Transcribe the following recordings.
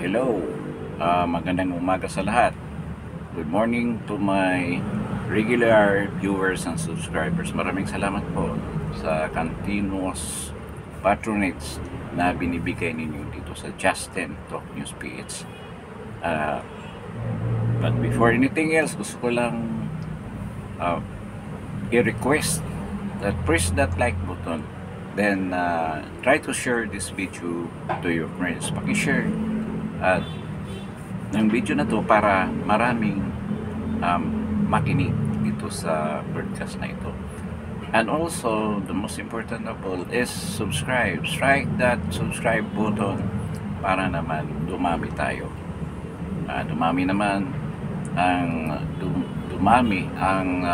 Hello, magandang umaga sa lahat. Good morning to my regular viewers and subscribers. Maraming salamat po sa continuous patronage na binibigay ninyo dito sa Justin Talk News PH. But before anything else, gusto ko lang i-request that press that like button. Then try to share this video to your friends. Paki-share ng video na to para maraming makinig dito sa broadcast na ito. And also, the most important of all is subscribe. Strike that subscribe button para naman dumami tayo. Dumami ang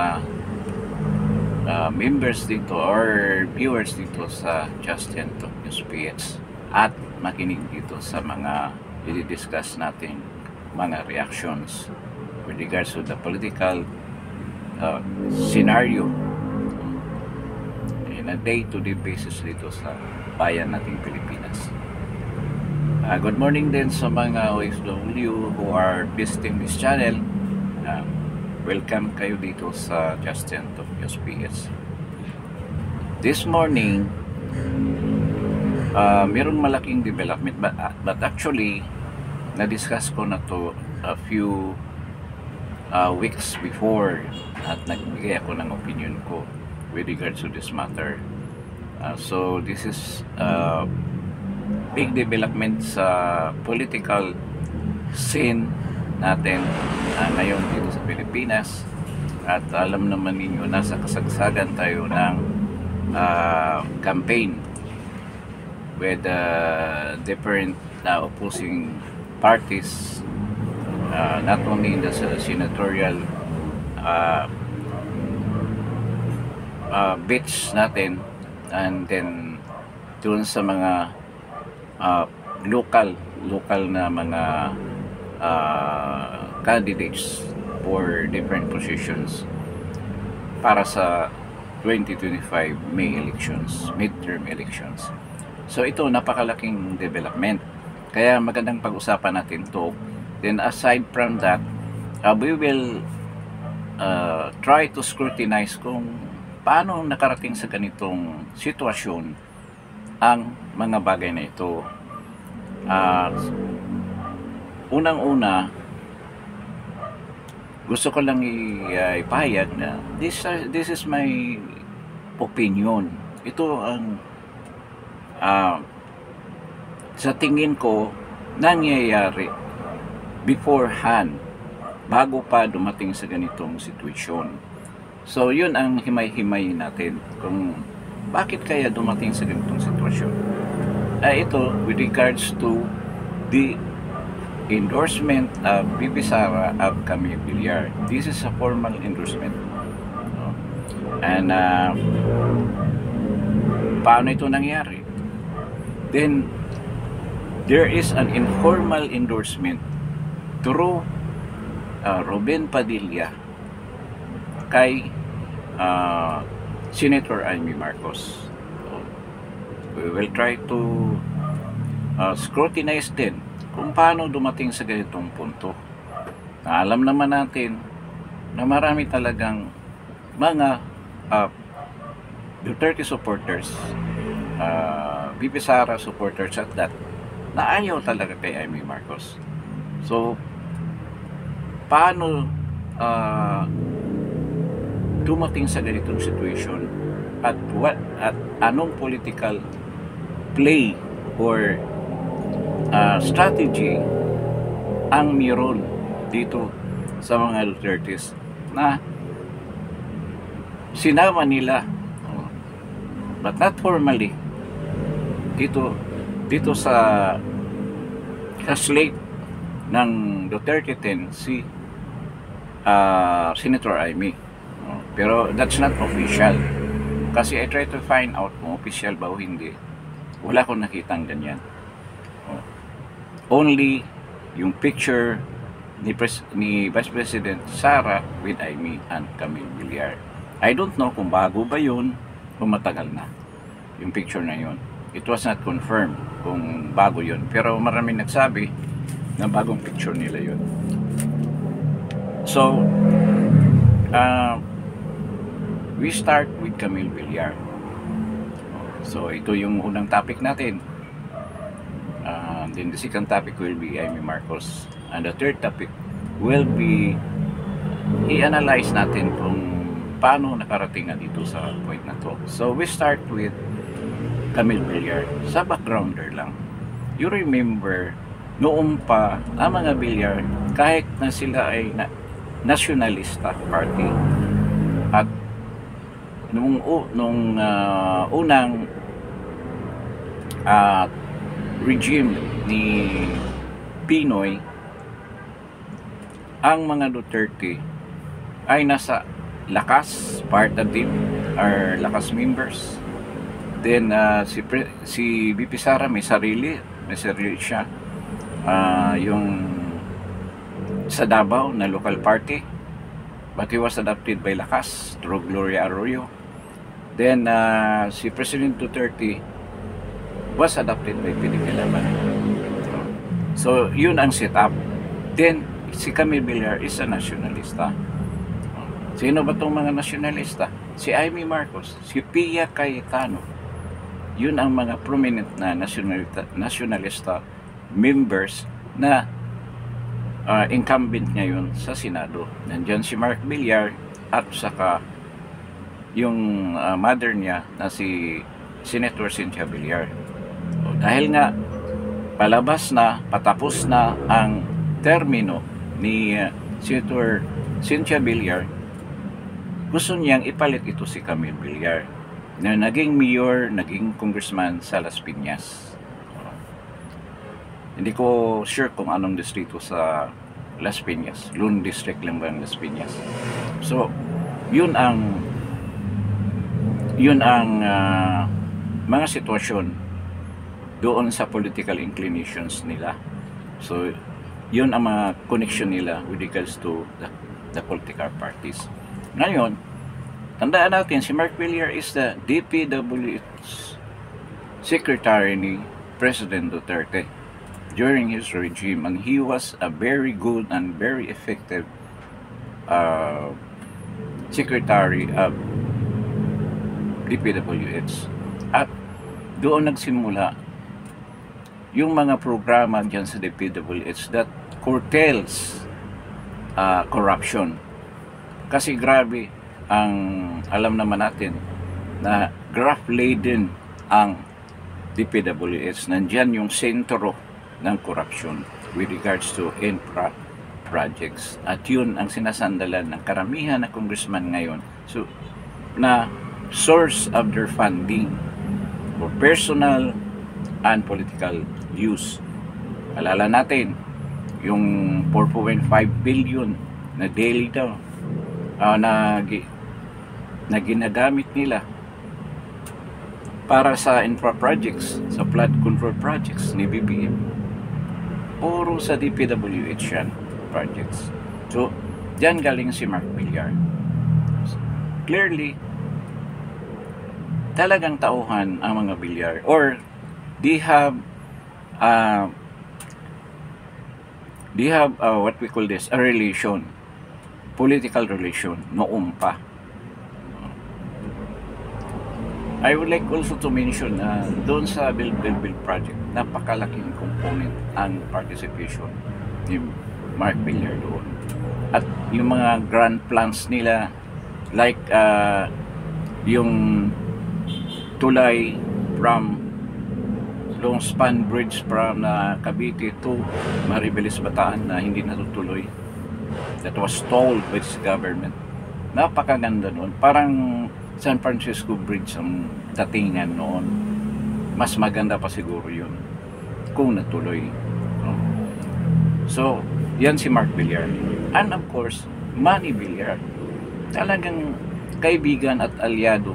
members dito or viewers dito sa Justin Talk News PH at makinig dito sa mga i-discuss natin mga reactions with regards to the political scenario in a day-to-day basis dito sa bayan nating Pilipinas. Good morning din sa mga OFW who are visiting this channel. Welcome kayo dito sa Justin Talk News PH. This morning, mayroong malaking development but actually, na-discuss ko na to a few weeks before at nagbigay ako ng opinion ko with regards to this matter. So this is big development sa political scene natin ngayon dito sa Pilipinas, at alam naman ninyo nasa kasagsagan tayo ng campaign with different opposing parties, not only in the senatorial bits natin, and then doon sa mga local na mga candidates for different positions para sa 2025 May elections, midterm elections. So ito, napakalaking development, kaya magandang pag-usapan natin to. Then aside from that, we will try to scrutinize kung paano nakarating sa ganitong sitwasyon ang mga bagay na ito. Unang-una, gusto ko lang ipahayag na this is my opinion. Ito ang sa tingin ko nangyayari beforehand, bago pa dumating sa ganitong sitwasyon. So yun ang himay-himay natin kung bakit kaya dumating sa ganitong sitwasyon. Ito with regards to the endorsement of VP Sara of Camille Villar. This is a formal endorsement. And paano ito nangyari? Then there is an informal endorsement through Ruben Padilla kay Senator Amy Marcos. We will try to scrutinize din kung paano dumating sa ganitong punto. Alam naman natin na marami talagang mga Duterte supporters, VP Sara supporters at that, na ayaw talaga kay Amy Marcos. So paano dumating sa ganitong situation, at anong political play or strategy ang meron dito sa mga Dutertes na sinama nila, but not formally, dito sa slate ng Duterte 10 si Senator Amy. Pero that's not official, kasi I try to find out kung official ba o hindi. Wala akong nakitang ganyan. Only yung picture ni Vice President Sara with Amy and Camille Villar. I don't know kung bago ba yun o matagal na yung picture na yun. It was not confirmed kung bago yun, pero maraming nagsabi na bagong picture nila yun. So, we start with Camille Villar. So, ito yung unang topic natin. Then the second topic will be Amy Marcos. And the third topic will be i-analyze natin kung paano nakarating nga dito sa point na to. So, we start with Camille Villar. Sa backgrounder lang. You remember, noong pa, ang mga Villar, kahit na sila ay nationalista party, at nung unang regime ni Pinoy, ang mga Duterte ay nasa Lakas, part of team, or Lakas members. Then si BP Sara may sarili siya, yung sa Davao na local party, but he was adopted by Lakas through Gloria Arroyo. Then si President Duterte was adopted by PDP Laban. So yun ang setup. Then si Camille Villar is a nationalista. Sino ba itong mga nationalista? Si Amy Marcos, si Pia Cayetano. Yun ang mga prominent na nationalista members na incumbent ngayon sa Senado. Nandyan si Mark Villar at saka yung mother niya na si Senator Cynthia Villar. So, dahil nga palabas na, patapos na ang termino ni Senator Cynthia Villar, gusto niyang ipalit ito si Camille Villar na naging mayor, naging congressman sa Las Piñas. Hindi ko sure kung anong distrito sa Las Piñas. Lone District lang ba ang Las Piñas? So, yun ang mga sitwasyon doon sa political inclinations nila. So, yun ang mga connection nila with regards to the political parties. Ngayon, tandaan natin, si Mark Villar is the DPWH secretary ni President Duterte during his regime, and he was a very good and very effective secretary of DPWH. At doon nagsimula yung mga programa dyan sa DPWH that curtails corruption. Kasi grabe, ang alam naman natin na graft-laden ang DPWH. Nandyan yung sentro ng corruption with regards to infra projects. At yun ang sinasandalan ng karamihan na congressman ngayon. So, na source of their funding for personal and political use. Alala natin, yung 4.5 billion na daily daw na ginagamit nila para sa infra projects, sa flood control projects ni BBM. Puro sa DPWH yan projects. So, dyan galing si Mark Villar. Clearly, talagang tauhan ang mga Villar, or they have what we call this, a relation, political relation noong pa. I would like also to mention doon sa Build project, napakalaking component ang participation ni Mark Villar doon. At yung mga grand plans nila, like yung tulay from long span bridge from Cavite to Maribeles, Bataan na hindi natutuloy, that was told by this government. Napakaganda noon, parang San Francisco Bridge ang datingan noon. Mas maganda pa siguro yun kung natuloy. So, yan si Mark Villar. And of course, Manny Villar, talagang kaibigan at alyado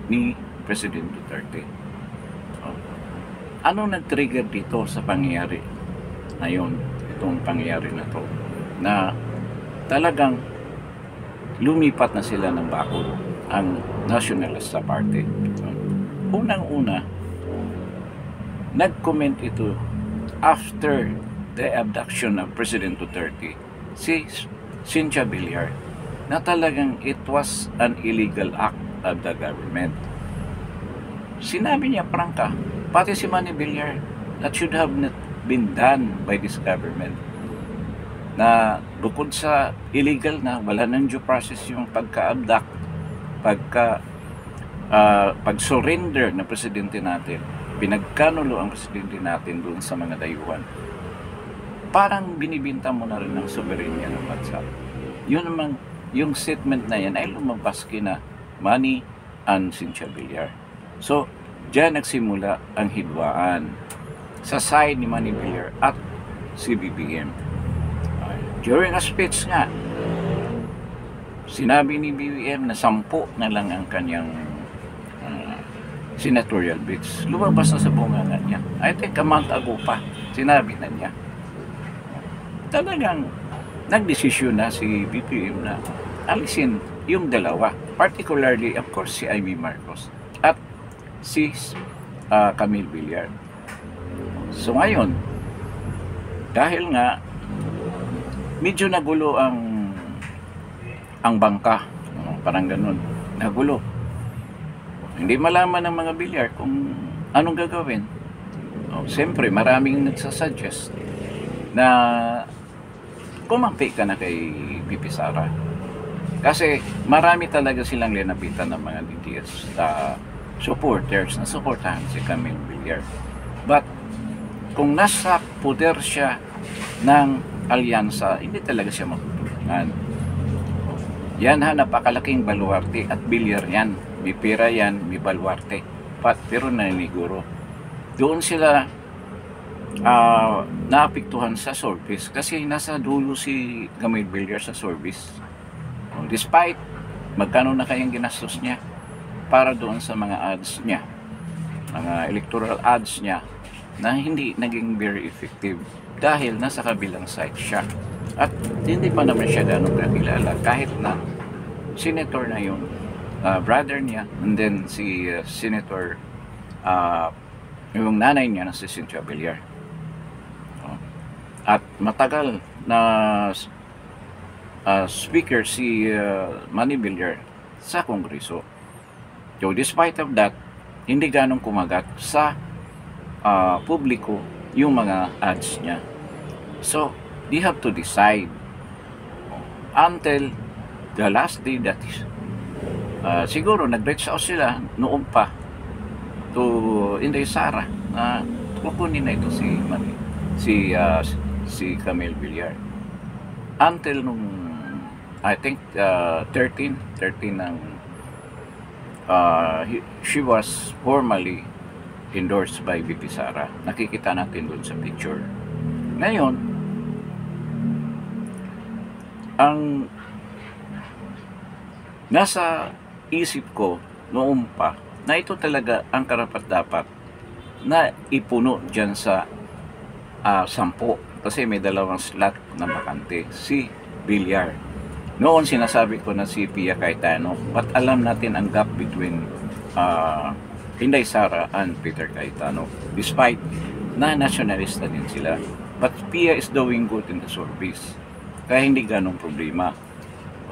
ni President Duterte. Ano nag-trigger dito sa pangyayari ngayon, itong pangyayari na to, na talagang lumipat na sila ng bakod ang Nationalista Party. Unang-una, nag-comment ito after the abduction of President Duterte, si Cynthia Villar, na talagang it was an illegal act of the government. Sinabi niya prangka, pati si Manny Villar, that should have not been done by this government. Na bukod sa illegal na, wala nang due process yung pagka-abduct, pag-surrender na presidente natin, pinagkanulo ang presidente natin doon sa mga dayuhan. Parang binibinta mo na rin ang soberenya ng bansa. Yun naman, yung statement na yan ay lumabas kina Manny and Cynthia Villar. So, diyan nagsimula ang hidwaan sa side ni Manny Villar at si BBM. During a speech nga, sinabi ni BBM na 10 na lang ang kanyang senatorial bids. Lumabas na sa bunganga niya. I think a month ago pa, sinabi na niya. Talagang nagdesisyon na si BBM na alisin yung dalawa. Particularly, of course, si Amy Marcos at si Camille Villar. So ngayon, dahil nga medyo nagulo ang bangka, parang ganun, nagulo. Hindi malaman ng mga Villar kung anong gagawin. Siyempre, maraming nagsasuggest na kumampi ka na kay VP Sara. Kasi marami talaga silang linapitan ng mga DDS supporters na supportahan si Camille Villar. But kung nasa poder siya ng alyansa, hindi talaga siya magtutulungan. Yan napakalaking baluarte at Villar yan. May pera yan, may baluarte. Pero naniguro. Doon sila naapektuhan sa service kasi nasa dulo si Camille Villar sa service. Despite magkano na kayang ginastos niya para doon sa mga ads niya, mga electoral ads niya, na hindi naging very effective dahil nasa kabilang side siya at hindi pa naman siya ganong kakilala kahit na senator na yung brother niya, and then si senator yung nanay niya na si Cynthia Villar, at matagal na speaker si Manny Villar sa Kongreso. So despite of that, hindi ganong kumagat sa publiko yung mga ads niya. So they have to decide until the last day, that is siguro nag-reach out sila noon pa to Inday Sara na kukunin na ito si Camille Villar until nung I think 13 ng she was formally endorsed by VP Sara. Nakikita natin doon sa picture. Ngayon, ang nasa isip ko noon pa na ito talaga ang karapat-dapat na ipuno dyan sa 10 kasi may 2 slot na bakante, si Villar. Noon sinasabi ko na si Pia Cayetano, but alam natin ang gap between Inday Sara and Peter Cayetano, despite na nationalista din sila, but Pia is doing good in the service, kaya hindi ganong problema.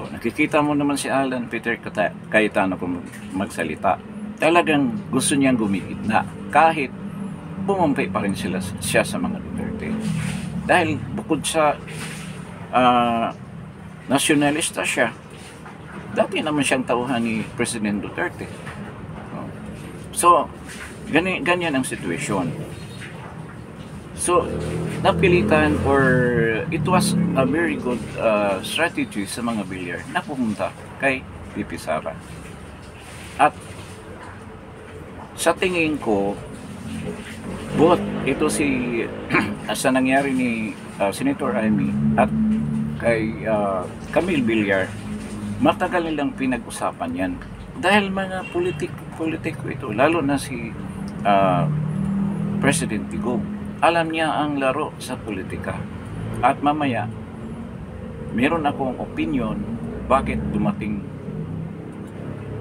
Nakikita mo naman si Alan Peter Cayetano kung magsalita, talagang gusto niyang gumigitna kahit bumampi pa rin siya sa mga Duterte, dahil bukod sa nationalista siya, dati naman siyang tauhan ni President Duterte. So ganyan ang situation. So napilitan, or it was a very good strategy sa mga Villar na pumunta kay VP Sara. At sa tingin ko, both ito si sa nangyari ni Senator Amy at kay Camille Villar, matagal nilang pinag-usapan yan dahil mga politiko ito, lalo na si President Digong. Alam niya ang laro sa politika, at mamaya meron akong opinion bakit dumating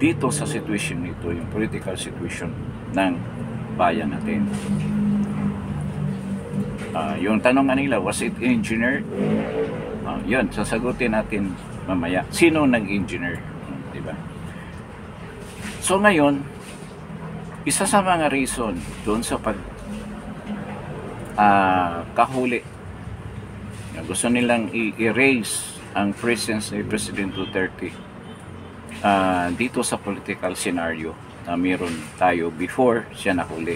dito sa situation nito, yung political situation ng bayan natin. Yung tanong nga nila, was it engineered? Yun, sasagutin natin mamaya. Sino nag-engineer? Diba? So ngayon, isa sa mga reason doon sa kahuli, gusto nilang i-erase ang presence ni President Duterte dito sa political scenario na meron tayo before siya nahuli.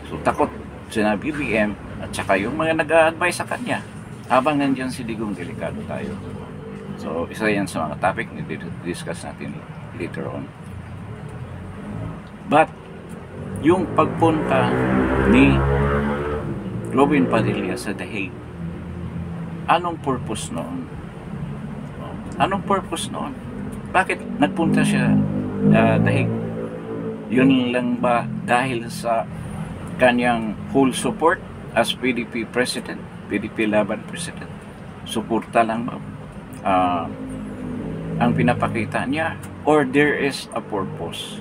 So takot sina BBM at saka yung mga nag-a-advise sa kanya habang nandiyan si Digong, delikado tayo. So isa yan sa mga topic na discuss natin later on. But yung pagpunta ni Robin Padilla sa The Hague, anong purpose noon? Anong purpose noon? Bakit nagpunta siya The Hague? Yun lang ba dahil sa kanyang full support as PDP President, PDP Laban President? Suporta lang ba ang pinapakita niya? Or there is a purpose?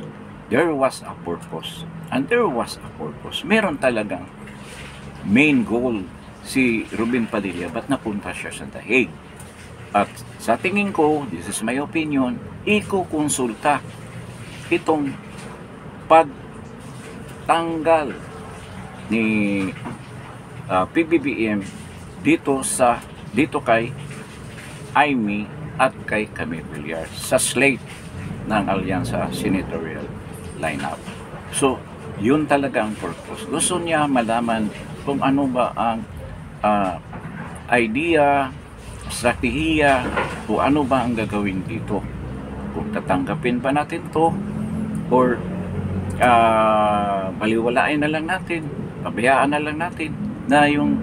There was a purpose. And there was a purpose. Meron talagang main goal si Robin Padilla, ba't napunta siya sa The Hague? At sa tingin ko, this is my opinion, ikukonsulta itong pagtanggal ni PBBM dito kay Amy at kay Camille Villar sa slate ng Alyansa Senatorial lineup. So, yun talaga ang purpose. Gusto niya malaman kung ano ba ang idea, strategiya, o ano ba ang gagawin dito. Kung tatanggapin ba natin to or baliwalain na lang natin, pabayaan na lang natin na yung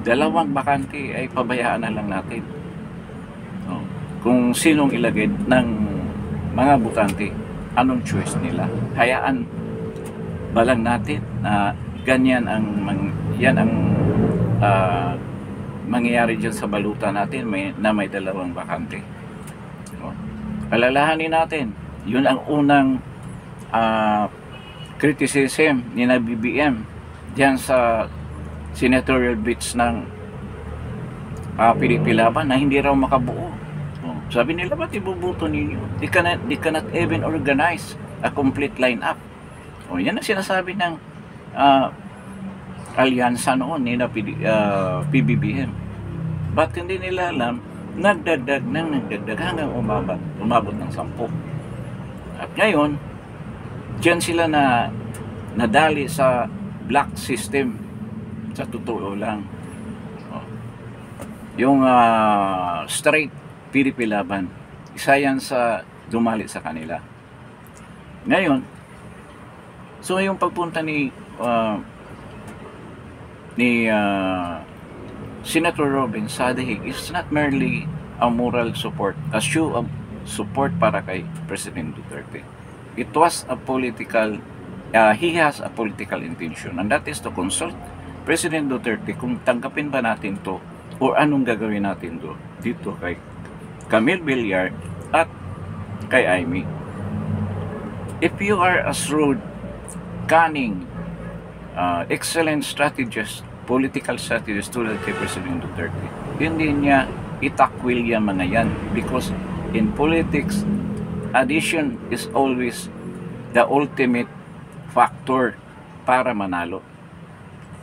dalawang bakante ay pabayaan na lang natin. So, kung sinong ilagay ng mga butante, anong choice nila? Hayaan ba lang natin na ganyan ang mangyayari dyan sa baluta natin na may dalawang bakante? So, alalahanin natin, yun ang unang criticism ni na BBM diyan sa senatorial bits ng PDP Laban na hindi raw makabuo. Sabi nila, ba't ibubuto ninyo? They cannot even organize a complete lineup. Yan ang sinasabi ng alyansa noon ni na PBBM. Ba't hindi nila alam, nagdagdag hanggang umabot ng 10. At ngayon, diyan sila na nadali sa black system. Sa totoo lang, yung straight PDP Laban, isa yan sa dumali sa kanila. Ngayon, so yung pagpunta ni Senator Robin sa The Hague is not merely a moral support, a show of support para kay President Duterte. It was a political, he has a political intention, and that is to consult President Duterte kung tanggapin ba natin to o anong gagawin natin dito kay Camille Villar at kay Amy. If you are a shrewd, cunning, excellent strategist, political strategist tulad kay President Duterte, hindi niya itakwil yung mga yan, because in politics, addition is always the ultimate factor para manalo.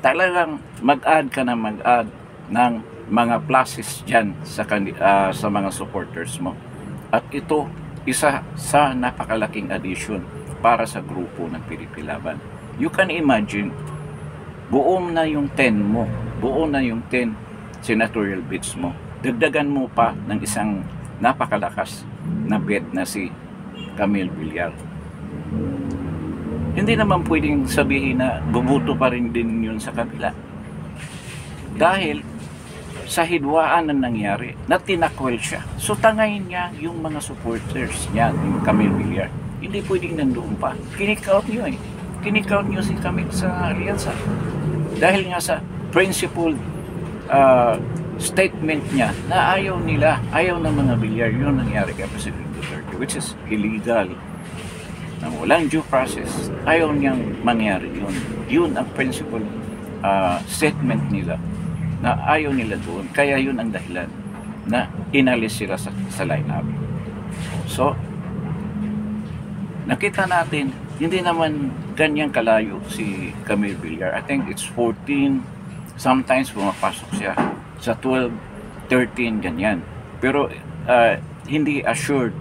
Talagang mag-add ka na mag-add ng mga pluses dyan sa mga supporters mo. At ito, isa sa napakalaking addition para sa grupo ng PDP Laban. You can imagine, buo na yung 10 mo, buo na yung 10 senatorial bids mo. Dagdagan mo pa ng isang napakalakas na bid na si Camille Villar. Hindi naman pwedeng sabihin na bubuto pa rin din yun sa kabila. Dahil sa hidwaan na nangyari, na tinakwel siya. So tangayin niya yung mga supporters niya, yung Camille Villar. Hindi pwedeng nandoon pa. Kinikout niyo eh. Kinikout niyo si Camille sa alyansa. Dahil nga sa principled statement niya na ayaw ng mga Villar yung nangyari kay President Duterte, which is illegal. Walang due process. Ayaw niyang mangyari yun. Yun ang principled statement nila na ayaw nila doon. Kaya yun ang dahilan na inalis sila sa lineup. So, nakita natin, hindi naman ganyang kalayo si Camille Villar. I think it's 14, sometimes pumapasok siya sa 12, 13, ganyan. Pero hindi assured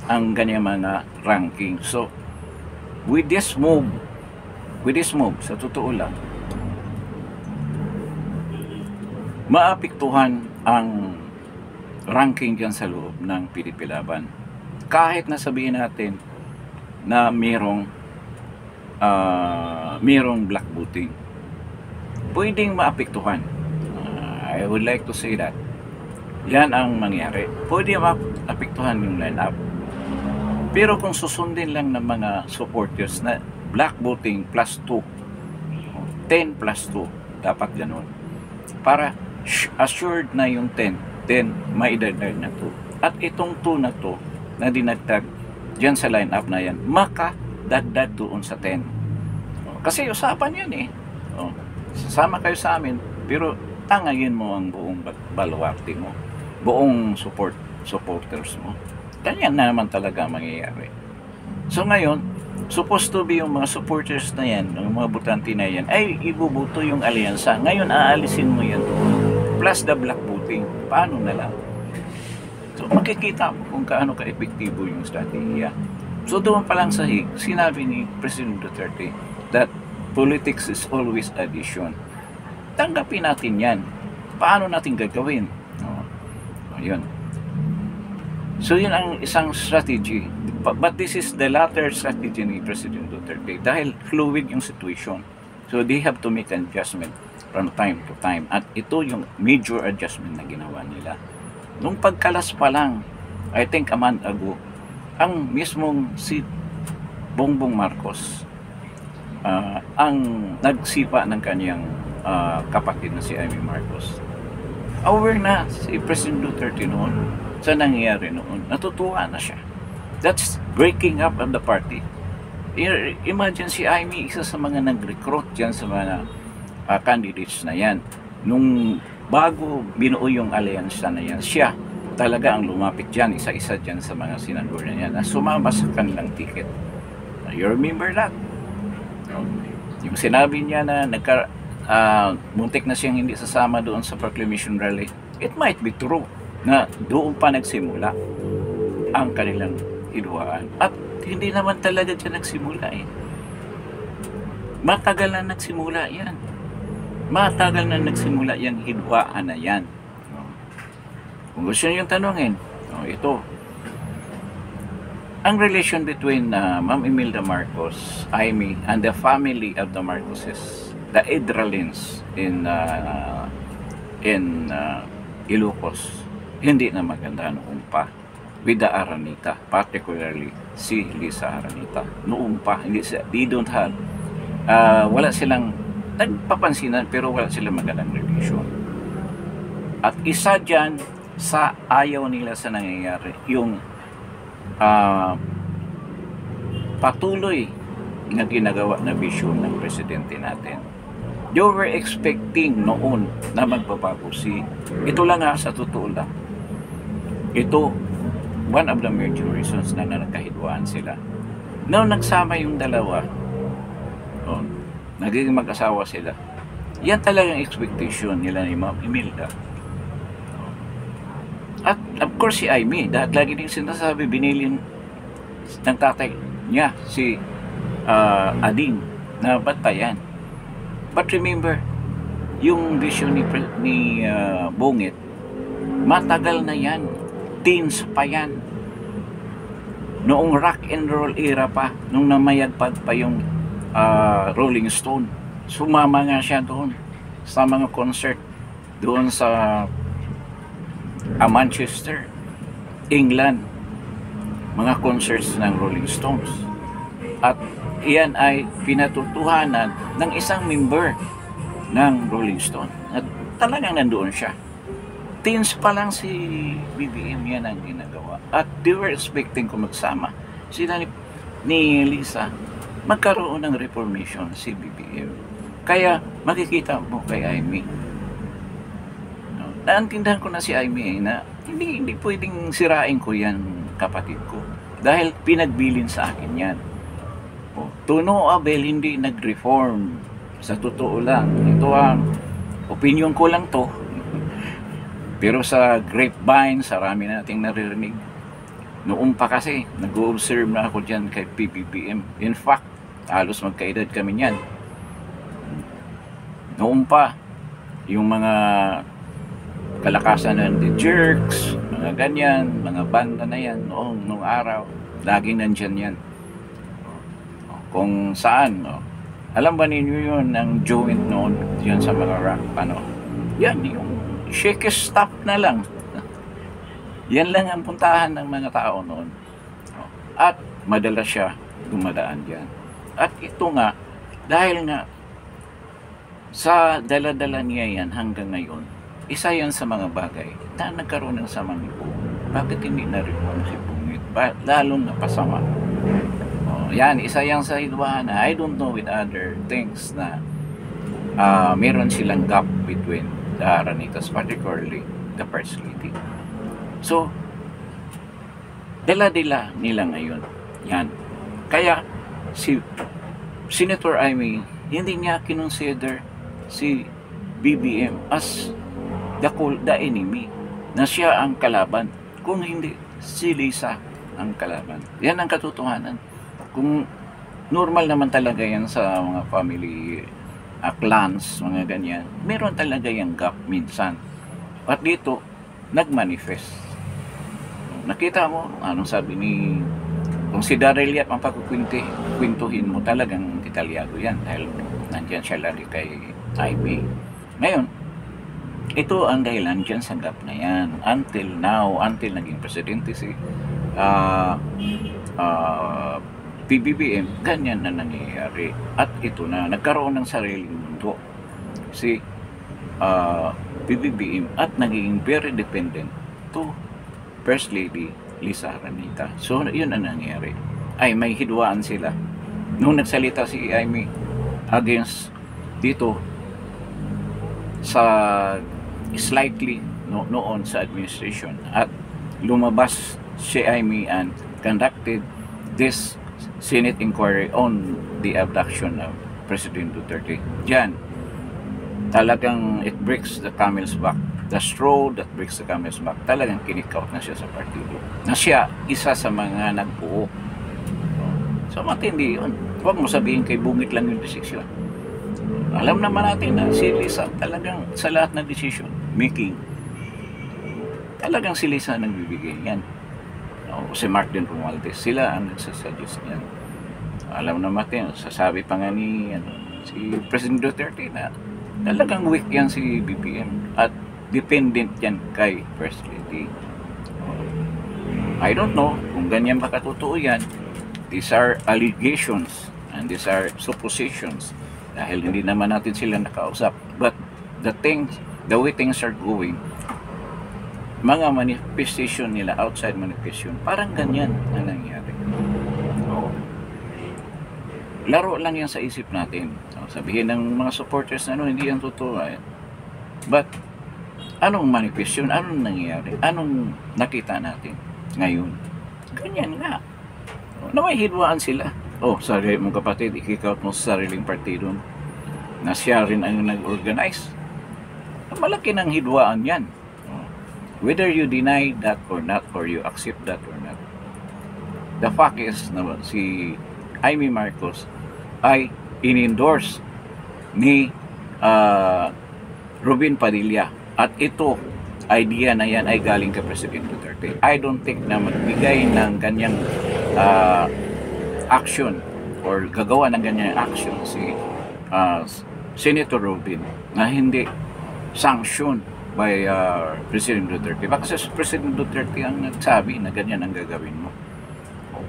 ang ganyang mga ranking. So, with this move, sa totoo lang, maapektuhan ang ranking dyan sa loob ng PDP Laban. Kahit na sabihin natin na merong black voting, pwedeng maapektuhan. I would like to say that. Yan ang mangyari. Pwede maapektuhan yung line-up. Pero kung susundin lang ng mga supporters na black voting plus 2, 10 plus 2, dapat ganun. Para assured na yung 10, then maidagdag na 2. At itong 2 na to na dinagdag dyan sa line-up na yan, makadagdag doon sa 10. Kasi usapan yan eh. Sasama kayo sa amin, pero tangayin mo ang buong baluarte mo, buong supporters mo. Ganyan na naman talaga mangyayari. So ngayon, supposed to be yung mga supporters na yan, yung mga butante na yan, ay ibubuto yung alyansa. Ngayon, aalisin mo yan doon. Plus the black voting. Paano na lang? So makikita mo kung kaano ka-epektibo yung strategiya. So doon pa lang sa sinabi ni President Duterte that politics is always addition. Tanggapin natin yan. Paano natin gagawin? Yun. So yun ang isang strategy. But this is the latter strategy ni President Duterte dahil fluid yung situation. So they have to make an adjustment from time to time. At ito yung major adjustment na ginawa nila. Nung pagkalas pa lang, I think a month ago, ang mismong si Bongbong Marcos ang nagsipa ng kanyang kapatid na si Amy Marcos. Aware na si President Duterte noon sa nangyayari noon. Natutuwa na siya. That's breaking up of the party. Imagine si Amy, isa sa mga nag-recruit dyan sa mga candidates na yan. Nung bago binuo yung alliance na yan, siya talaga ang lumapit dyan, isa-isa dyan sa mga senador na yan, na sumama sa kanilang ticket. You remember that? Yung sinabi niya na muntik na siyang hindi sasama doon sa proclamation rally, it might be true na doon pa nagsimula ang kanilang hidwaan. At hindi naman talaga dyan nagsimula eh. Matagal na nagsimula yan. Matagal na nagsimula yung hidwaan na yan. Kung gusto nyo yung tanongin, ito. Ang relation between Ma'am Imelda Marcos, Amy, and the family of the Marcoses, the Edralins in Ilocos, hindi na maganda noon pa. With the Aranita, particularly si Lisa Aranita. Noon pa, they don't have, wala silang nagpapansinan, pero wala silang magandang relation. At isa dyan sa ayaw nila sa nangyayari, yung patuloy na ginagawa na vision ng presidente natin. They were expecting noon na magbabago ito lang sa totoo lang. Ito, one of the major reasons na nagkahidwaan sila. Noong nagsama yung dalawa, nagiging mag-asawa sila, yan talagang expectation nila ni Ma'am Imelda. At of course si Amy, dahil lagi din sinasabi, binilin ng tatay niya si Ading na batayan. But remember, yung vision ni Bongit, matagal na yan. Teens pa yan. Noong rock and roll era pa, nung namayagpag pa yung Rolling Stone, sumama nga siya doon sa mga concert doon sa Manchester, England, mga concerts ng Rolling Stones. At iyan ay pinatutuhanan ng isang member ng Rolling Stone. At talagang nandoon siya. Teens pa lang si BBM, yan ang ginagawa. At they were expecting kung magsama sila ni Lisa, magkaroon ng reformation si BBM. Kaya makikita mo kay Amy, no? Naintindihan ko na si Amy na hindi pwedeng sirain ko yan, kapatid ko, dahil pinagbilin sa akin yan. Tuno Abel hindi nag-reform. Sa totoo lang, ito ang opinion ko lang to. Pero sa grapevine, sarami nating naririnig. Noon pa kasi, nag-observe na ako dyan kay PBBM. In fact, halos magkaedad kami niyan. Noon pa, yung mga kalakasan ng The Jerks, mga ganyan, mga banda na yan, noong araw, laging nandyan yan. Kung saan, alam ba ninyo yun, ang joint noon, yun sa mga rock, yan, yung shake stop na lang. Yan lang ang puntahan ng mga tao noon. At madalas siya dumadaan dyan. At ito nga, dahil nga, sa dala-dala niya yan hanggang ngayon, isa yan sa mga bagay na nagkaroon ng samang loob. Bakit hindi na-reform si Pungit? Lalong napasama. Yan, isa yan sa hidwaan. I don't know with other things na meron silang gap between the Aranitas, particularly the First Lady. So, dala-dala nila ngayon. Yan. Kaya, si Senator Amy, hindi niya kinonsider si BBM as the enemy, na siya ang kalaban. Kung hindi, si Lisa ang kalaban. Yan ang katotohanan. Kung normal naman talaga yan sa mga family clans, mga ganyan, meron talaga yung gap minsan. At dito, nagmanifest. Nakita mo, anong sabi ni, kung si Daryl Yap ang pagkukwentuhin mo, talagang detalyado yan dahil nandyan siya lagi kay Ivy. Ngayon, ito ang dahilan dyan sa gap na yan. Until now, until naging presidente si PBBM, ganyan na nangyayari. At ito na, nagkaroon ng sariling mundo si PBBM at naging very dependent to First Lady Lisa Araneta. So, yun ang nangyayari. Ay, may hidwaan sila. Nung nagsalita si Amy against dito sa slightly noon sa administration at lumabas si Amy and conducted this Senate inquiry on the abduction of President Duterte. Diyan, talagang it breaks the camel's back. The straw that breaks the camel's back. Talagang kinik-out na siya sa partido. Na siya, isa sa mga nagbuo. So, matindi yun. Huwag mo sabihin kay Bungit lang yung desisyon. Alam naman natin na si Lisa talagang sa lahat ng decision making, talagang si Lisa nagbibigay yan. Si Mark din Romualdez, sila ang nagsasuggest yan. Alam naman natin, sasabi pa nga ni si President Duterte na talagang weak yan si BBM at dependent yan kay First Lady. I don't know kung ganyan ba katotoo yan. These are allegations and these are suppositions dahil hindi naman natin sila nakausap. But the way things are going, mga manifestation nila, outside manifestation, parang ganyan na nangyari. Laro lang yan sa isip natin. Sabihin ng mga supporters na hindi yan totoo. But anong manifestation? Anong nangyayari? Anong nakita natin ngayon? Ganyan nga. Nawahidwaan sila. Sorry mong kapatid, i-kick-out mo sa sariling partido na siya rin ang nag-organize. Malaki ng hidwaan yan. Whether you deny that or not, or you accept that or not, the fact is na si Amy Marcos ay in-endorse ni Robin Padilla. At ito, idea na yan ay galing kay President Duterte. I don't think na magbigay ng ganyang action or gagawa ng ganyang action si Senator Robin na hindi sanction by President Duterte. Baka si President Duterte ang nagsabi na ganyan ang gagawin mo.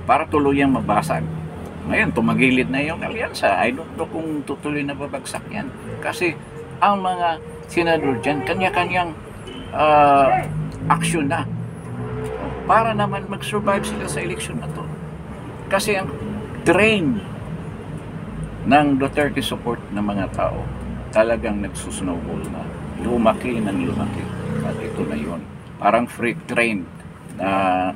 Para tuluyang mabasag. Ngayon, tumagilid na yung alyansa. I don't know kung tutuloy na babagsak yan. Kasi ang mga senador dyan, kanya-kanyang action na para naman mag-survive sila sa election na to. Kasi ang drain ng Duterte support ng mga tao talagang nagsusnowball na. Lumaki ng lumaki. At ito na yun. Parang freight train na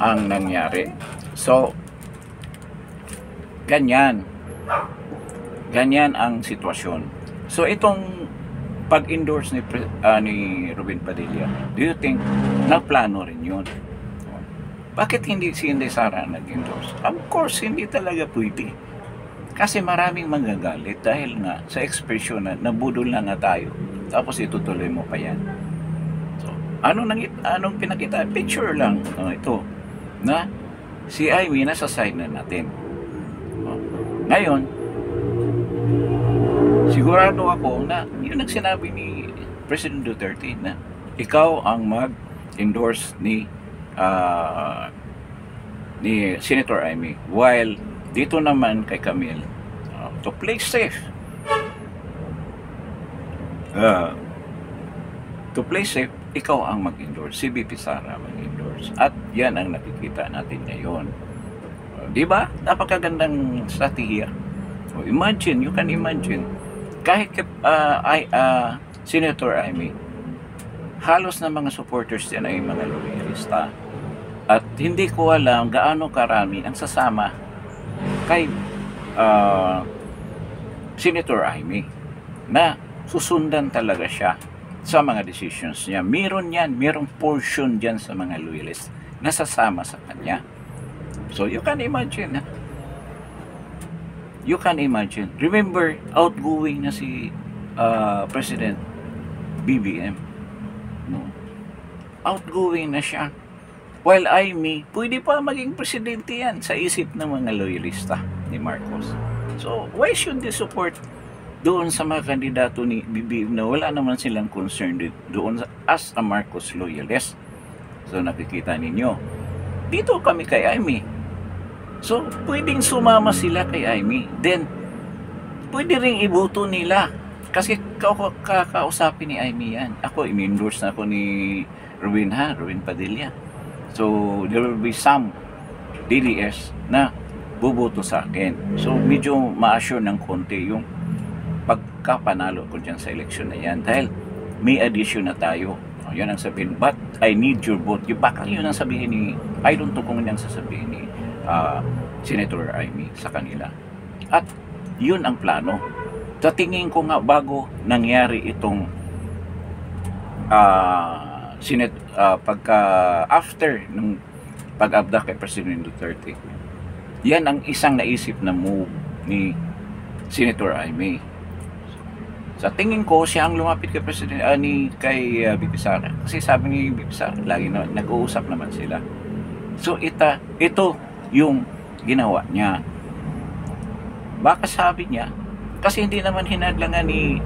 ang nangyari. So, ganyan ang sitwasyon. So, itong pag-endorse ni Ruben Padilla, do you think naplano rin yun? Bakit hindi si Inday Sara nag-endorse? Of course, hindi talaga pwede. Kasi maraming magagalit dahil nga sa ekspresyon na nabudol na nga tayo. Tapos itutuloy mo pa yan. So, anong pinakita? Picture lang. Ito. Na si Amy nasa side na natin. Ngayon, sigurado ako na yun ang sinabi ni President Duterte na ikaw ang mag-endorse ni Senator Amy, while dito naman kay Camille, to play safe, ikaw ang mag-endorse, si BP Sara mag-endorse, at yan ang nakikita natin ngayon. Di ba? Napakagandang strategiya. Imagine, you can imagine, kahit Senator Amy, halos na mga supporters din ay mga loyalista. At hindi ko alam gaano karami ang sasama kay Senator Amy na susundan talaga siya sa mga decisions niya. Merong portion dyan sa mga loyalists na sasama sa kanya. So you can imagine. Remember, outgoing na si President BBM. No? Outgoing na siya. While Amy, pwede pa maging presidente yan sa isip ng mga loyalista ni Marcos. So, why should they support doon sa mga kandidato ni BBM na wala naman silang concern doon as a Marcos loyalist? So, nakikita ninyo. Dito kami kay Amy. So, pwedeng sumama sila kay Amy. Then, pwede ring iboto nila. Kasi kakausapin ni Amy yan. Ako, in-endorse na ako ni Ruben Padilla. So, there will be some DDS na buboto sa akin. So, medyo ma-assure ng konti yung pagkapanalo ko dyan sa election na yan. Dahil may addition na tayo. Yan ang sabihin. But I need your vote. Baka yun ang sabihin ni, I don't know kung yan sasabihin ni Senator Amy sa kanila. At yun ang plano. Sa tingin ko nga bago nangyari itong after ng pag-abduct kay President Duterte, yan ang isang naisip na move ni Senator Amy. Sa tingin ko, siya ang lumapit kay President kay BP Sara. Kasi sabi ni BP Sara, lagi na nag-uusap naman sila. So ito yung ginawa niya. Baka sabi niya, kasi hindi naman hinadlangan ni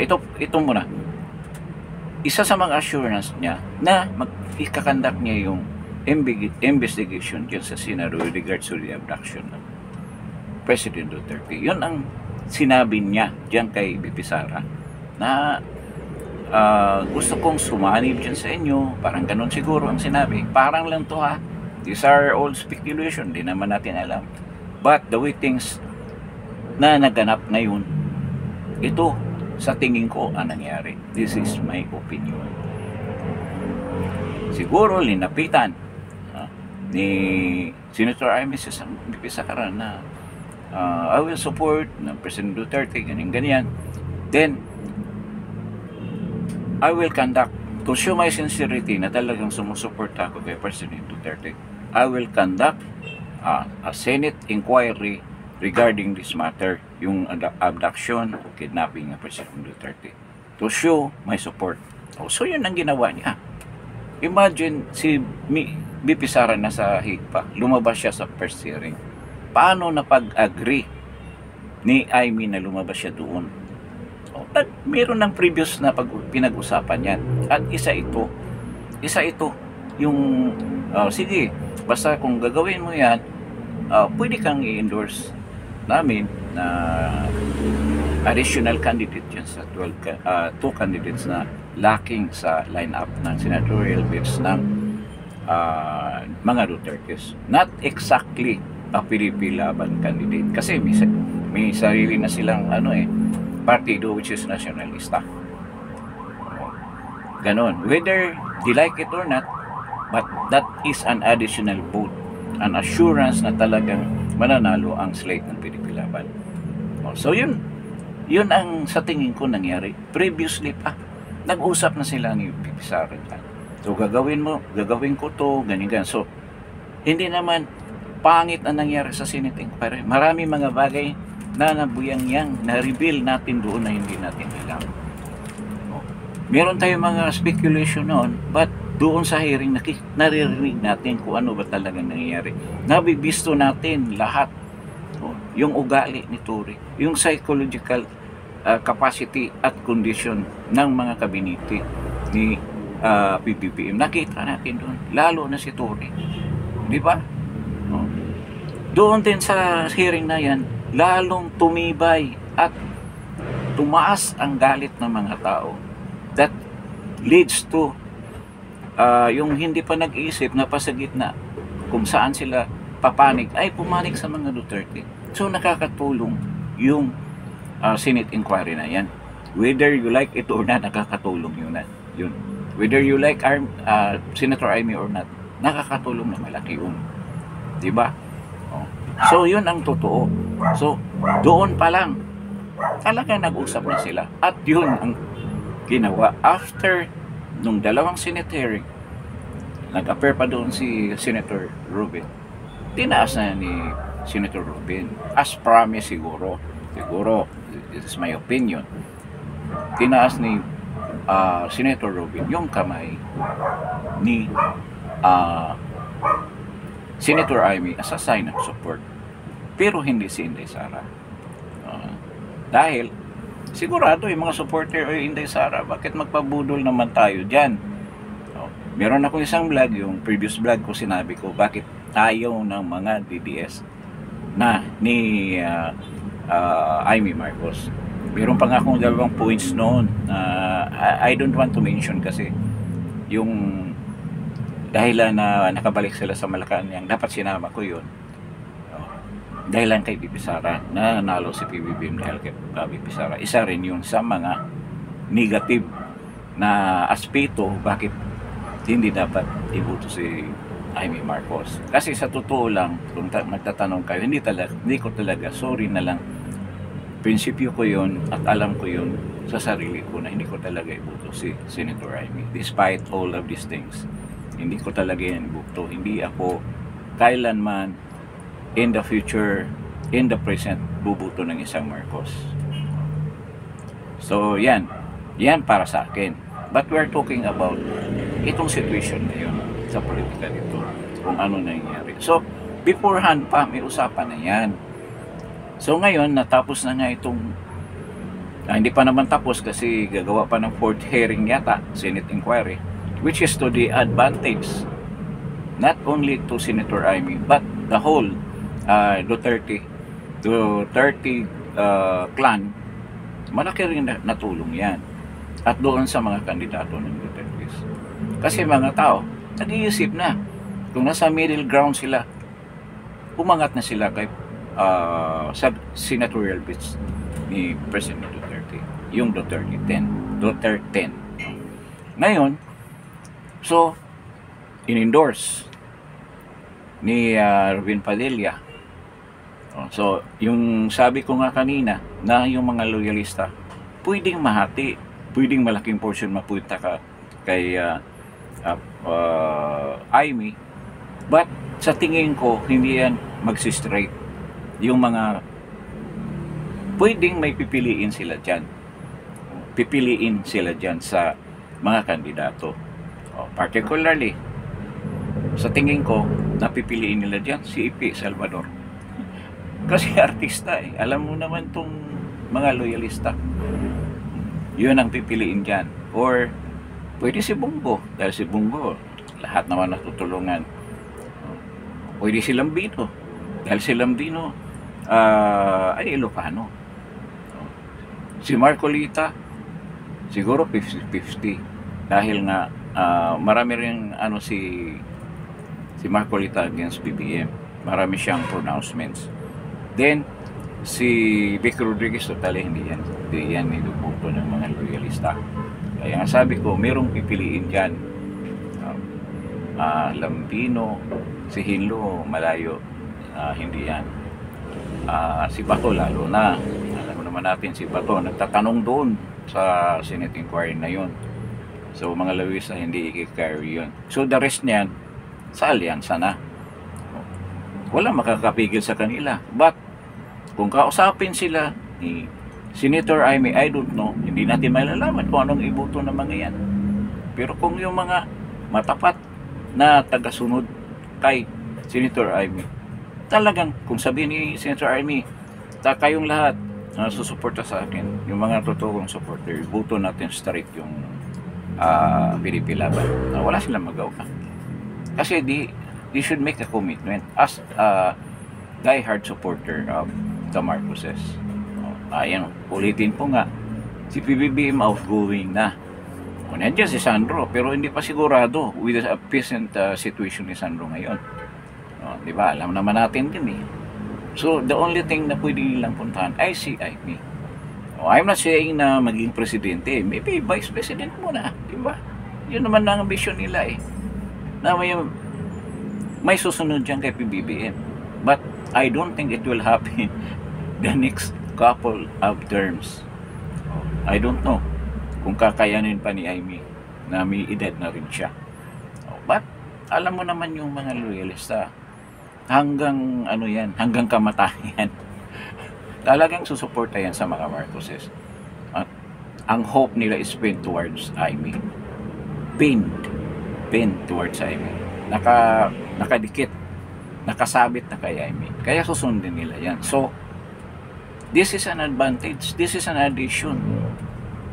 ito muna. Isa sa mga assurance niya na ikakandak niya yung investigation dyan sa Senado with regards to the abduction of President Duterte. Yun ang sinabi niya dyan kay BP Sara na gusto kong sumanib dyan sa inyo. Parang ganun siguro ang sinabi. Parang lang to ha. These are all speculation. Di naman natin alam. But the way things na naganap ngayon, ito sa tingin ko ang nangyari. This is my opinion. Siguro linapitan ni Senator Amy BP Sara na I will support ng President Duterte, ganyan. Then I will conduct, to show my sincerity na talagang sumusuporta ako kay President Duterte, I will conduct a Senate inquiry regarding this matter, yung abduction o kidnapping ng President Duterte, to show my support. So yun ang ginawa niya. Imagine si BP Sara nasa higpa, lumabas siya sa first hearing. Paano napag-agree ni Amy na lumabas siya doon? Meron ng previous na pinag-usapan yan. At isa ito yung sige, basta kung gagawin mo yan, pwede kang i-endorse namin na additional candidate dyan sa 2 candidates na lacking sa lineup ng senatorial bids ng mga Dutertes. Not exactly a PDP Laban candidate kasi may sarili na silang partido which is nationalista. Ganon. Whether they like it or not, but that is an additional vote, an assurance na talagang mananalo ang slate ng PDP Laban. So yun ang sa tingin ko nangyari. Previously pa, nag-usap na sila ni Pipi Sara. So gagawin ko to, ganyan. So hindi naman pangit ang nangyari sa Senate Inquiry. Marami mga bagay na nabuyang-yang, na-reveal natin doon na hindi natin alam. Meron tayong mga speculation noon, but doon sa hearing naririnig natin kung ano ba talagang nangyayari. Nabibisto natin lahat. Yung ugali ni Tory, yung psychological capacity at condition ng mga kabinete ni PBBM. Nakita natin doon, lalo na si Tory. Di ba? Doon din sa hearing na yan, lalong tumibay at tumaas ang galit ng mga tao. That leads to yung hindi pa nag-iisip na pasagit na kung saan sila papanig, ay pumanig sa mga Duterte. So nakakatulong yung Senate Inquiry na yan. Whether you like it or not, nakakatulong yun. Whether you like Senator Amy or not, nakakatulong na malaki yun. Diba? So yun ang totoo. So doon pa lang talaga nag-usap na sila. At yun ang ginawa after nung dalawang Senate hearing. Nag-appear pa doon si Senator Rubin. Tinaas na ni Senator Rubin, as promised siguro, this is my opinion, tinaas ni Senator Rubin yung kamay ni Senator Amy as a sign of support, pero hindi si Inday Sara. Dahil sigurado yung mga supporter o Inday Sara, bakit magpabudol naman tayo dyan? Meron ako isang vlog, yung previous vlog ko, sinabi ko bakit tayo ng mga DDS na ni Amy Marcos. Meron pa nga akong dalawang points noon. I don't want to mention kasi yung dahilan na nakabalik sila sa Malacanang, dapat sinama ko yun. Dahilan kay Pipi Sara na nanalo si PBBM dahil kay Pipi Sara. Isa rin yun sa mga negative na aspeto bakit hindi dapat iboto si Amy Marcos. Kasi sa totoo lang, kung magtatanong kayo, hindi ko talaga, sorry na lang, prinsipyo ko yun at alam ko yun sa sarili ko na hindi ko talaga iboto si Senator Amy. Despite all of these things, hindi ko talaga yan iboto. Hindi ako kailanman in the future, in the present, bubuto ng isang Marcos. So yan para sa akin. But we're talking about itong situation na yun sa politika dito, kung ano nangyayari. So, beforehand pa, may usapan na yan. So, ngayon, natapos na nga itong, hindi pa naman tapos kasi gagawa pa ng fourth hearing yata, Senate Inquiry, which is to the advantage, not only to Senator Amy, but the whole Duterte clan. Malaki rin natulong yan. At doon sa mga kandidato ng Duterte. Kasi mga tao, nag-iisip na kung nasa middle ground sila, umangat na sila kay sa senatorial bits ni President Duterte, yung Duterte 10. Ngayon, so in-endorse ni Rubin Padilla. So yung sabi ko nga kanina na yung mga loyalista pwedeng mahati, pwedeng malaking portion mapunta kay Amy, but sa tingin ko hindi yan magsi-straight. Yung mga pwedeng may pipiliin sila dyan sa mga kandidato, particularly sa tingin ko napipiliin nila dyan si EP Salvador kasi artista alam mo naman tong mga loyalista, yun ang pipiliin dyan. Or pwede si Bongo, dahil si Bongo lahat naman natutulungan. Pwede si Lambino, dahil si Lambino ay Ilocano. Si Marcolita siguro 50-50 dahil nga marami rin si Si Marcolita against BBM. Marami siyang pronouncements. Then, si Vic Rodriguez, totally hindi yan nilubuto ng mga loyalista. Kaya nga sabi ko, merong pipiliin dyan. Lambino, si Hinlo, malayo, hindi yan. Si Bato lalo na. Alam naman natin si Bato, nagtatanong doon sa Senate inquiry na yun. So mga loyalista hindi i-carry yun. So the rest niyan, sa alyansa na. Wala makakapigil sa kanila. But, kung kausapin sila ni Senator Amy, I don't know, hindi natin malalaman kung anong iboto ng mga yan. Pero kung yung mga matapat na tagasunod kay Senator Amy, talagang kung sabihin ni Senator Amy, kayong lahat na susuporta sa akin, yung mga totoong supporter, iboto natin straight yung PDP laban. Wala silang magawa. Kasi they should make a commitment as a die-hard supporter of the Marcoses. Ayan, ulitin po nga, si PBBM outgoing na. Nandiyan si Sandro, pero hindi pa sigurado with the present situation ni Sandro ngayon. Di ba? Alam naman natin din eh. So, the only thing na pwede nilang puntahan ay si Amy. I'm not saying na maging presidente. Maybe vice president muna. Di ba? Yun naman ang ambisyon nila eh. Na may susunod dyan kay PBBM. But I don't think it will happen the next couple of terms. I don't know kung kakayanin pa ni Amy na may edad na rin siya. But alam mo naman yung mga loyalista, hanggang hanggang kamatayan talagang susuporta yan sa mga Marcoses. At ang hope nila is pinned towards Amy. Pinned towards Amy. Nakadikit, nakasabit na kay Amy. Kaya susundin nila yan. So, this is an advantage. This is an addition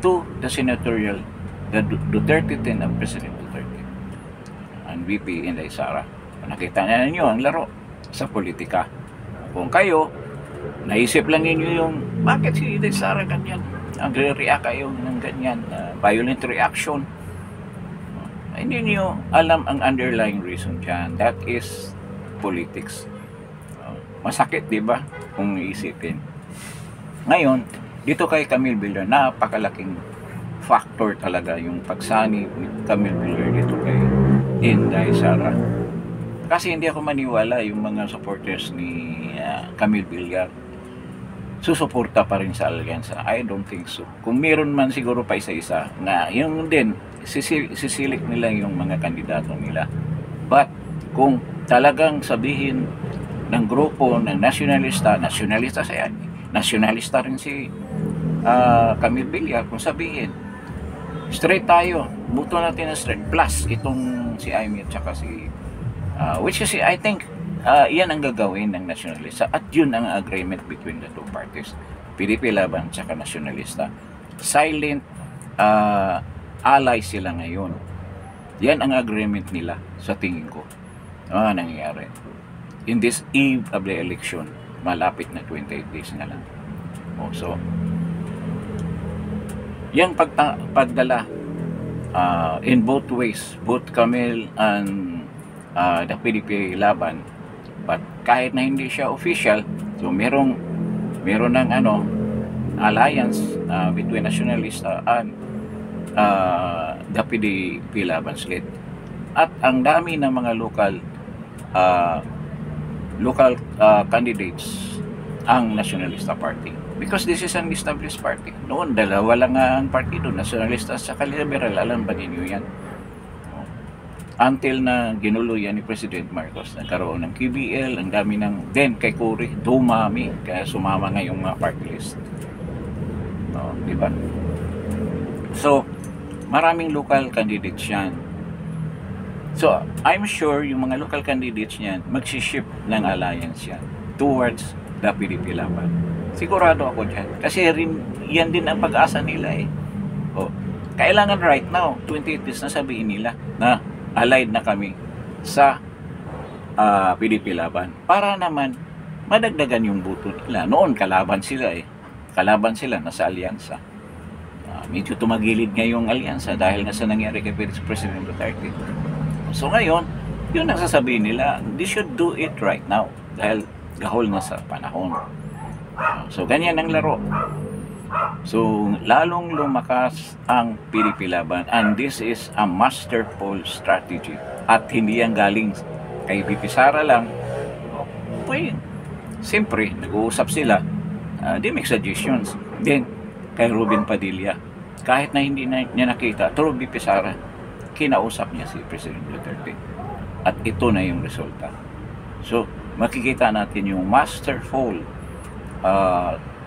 to the senatorial, the Duterte 10 of President Duterte and VP Inday Sara. Nakita na ninyo ang laro sa politika. Kung kayo, naisip lang ninyo yung bakit si Inday Sara ganyan, nagre-react kayo ng ganyan, violent reaction. Hindi niyo alam ang underlying reason dyan. That is politics. Masakit, di ba? Kung iisipin. Ngayon, dito kay Camille Villar, napakalaking factor talaga yung pagsani ni Camille Villar dito kay Inday Sara. Kasi hindi ako maniwala yung mga supporters ni Camille Villar susuporta pa rin sa alyansa. I don't think so. Kung meron man siguro pa isa-isa na yung din sisilik nila yung mga kandidato nila. But kung talagang sabihin ng grupo ng nasyonalista siya, nasyonalista rin si Camille Villar, kung sabihin straight tayo, buto natin na straight, plus itong si Amy at saka si which is I think yan ang gagawin ng nasyonalista at yun ang agreement between the two parties, PDP laban at saka nasyonalista. Silent ally sila ngayon. Yan ang agreement nila sa tingin ko nangyayari in this eve of the election. Malapit na 28 days na lang. So yung pagdala in both ways, both Camille and the PDP laban, but kahit na hindi siya official, so meron ng alliance between nationalista and the PDP laban slate. At ang dami ng mga local candidates ang Nationalista Party, because this is an established party. Noon dalawa lang ang partido, Nationalista sa Liberal. Alam ba ninyo yan? Until na ginulo yan ni President Marcos, nagkaroon ng QBL, ang dami ng kay Cory, dumami, kaya sumama nga yung mga party list. Diba? So maraming local candidates yan. So I'm sure yung mga local candidates niyan magsiship ng alliance yan towards the PDP laban. Sigurado ako dyan. Kasi yan din ang pag-asa nila eh. Kailangan right now, 28 days na sabihin nila na allied na kami sa PDP laban. Para naman madagdagan yung buto nila. Noon kalaban sila eh. Kalaban sila, nasa alyansa. Medyo tumagilid nga yung alyansa dahil nga sa nangyari kay President Duterte. So ngayon, Yun ang sasabihin nila, they should do it right now dahil gahol na sa panahon. So ganyan ang laro. So lalong lumakas ang PDP Laban, and this is a masterful strategy, at hindi yan galing kay VP Sara lang. Pwede, siyempre nag-uusap sila, they make suggestions then kay Robin Padilla, kahit na hindi na niya nakita through VP Sara, kinausap niya si President Duterte, at ito na yung resulta. So makikita natin yung masterful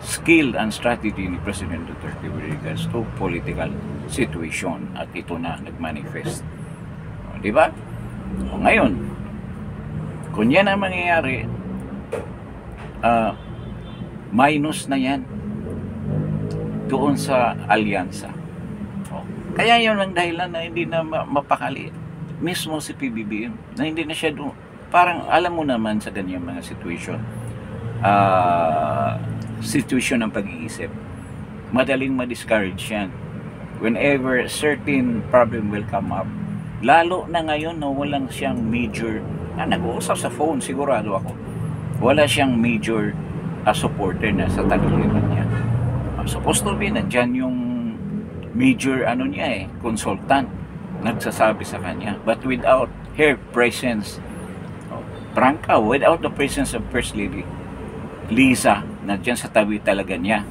skill and strategy ni President Duterte with regards to political situation, at ito na nagmanifest. Di ba? Ngayon, kung yan ang mangyayari, minus na yan doon sa alyansa. Kaya yun ang dahilan na hindi na mapakali mismo si PBBM, na hindi na siya doon. Parang alam mo naman sa ganyang mga situation ng pag-iisip, madaling ma-discourage yan whenever certain problem will come up, lalo na ngayon na walang siyang major, nag-uusap sa phone, sigurado ako wala siyang major supporter na sa tagiliran niya. Supposed to be nandyan yung major niya consultant nagsasabi sa kanya, but without her presence, Branca, without the presence of First Lady Liza na dyan sa tabi talaga niya,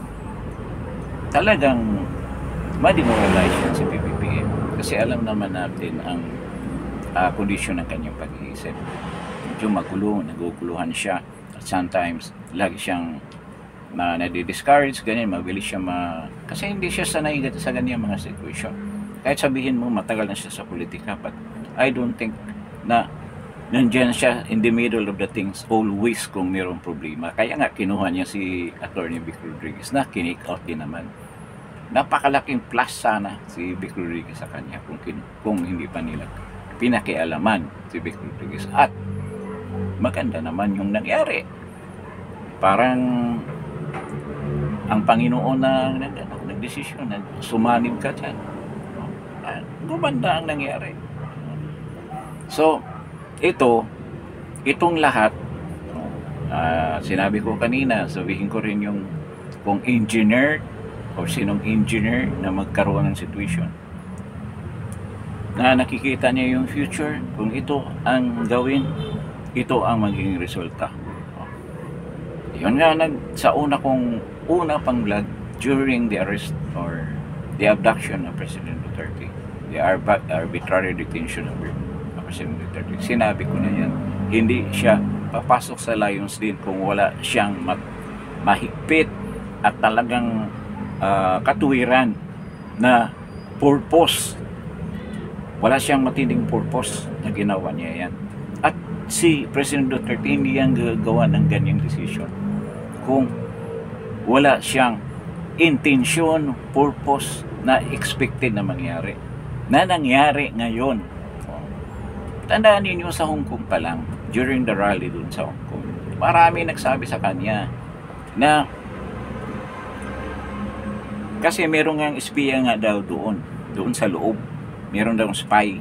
talagang ma-demoralize yan si PBBM, kasi alam naman natin ang kondisyon ng kanyang pag-iisip. Medyo magulo, naguguluhan siya, at sometimes lagi siyang nadi-discourage, ganyan, mabilis siya kasi hindi siya sanay sa ganyan mga situation. Kahit sabihin mo matagal na siya sa politika, but I don't think na nandiyan siya in the middle of the things always kung mayroong problema. Kaya nga kinuha niya si Attorney Vic Rodriguez na kinik out din naman. Napakalaking plus sana si Vic Rodriguez sa kanya kung hindi pa nila pinakialaman si Vic Rodriguez. At maganda naman yung nangyari. Parang ang Panginoon na nagdesisyon na sumanib ka dyan. Gumanda ang nangyari. So itong lahat, sinabi ko kanina, sabihin ko rin yung kung engineer o sinong engineer na magkaroon ng situation na nakikita niya yung future, kung ito ang gawin, ito ang magiging resulta. Yun nga sa una pang vlog during the arrest or the abduction of President Duterte, the arbitrary detention of President Duterte, sinabi ko na yan, hindi siya papasok sa Lions Den kung wala siyang mahigpit at talagang katuwiran na purpose. Wala siyang matinding purpose na ginawa niya yan. At si President Duterte hindi yan gagawa ng ganyang decision kung wala siyang intention, purpose na expected na mangyari, na nangyari ngayon. Tandaan niyo sa Hong Kong pa lang, during the rally dun sa Hong Kong, marami nagsabi sa kanya na kasi meron nga espiya nga daw doon sa loob, meron daw spy.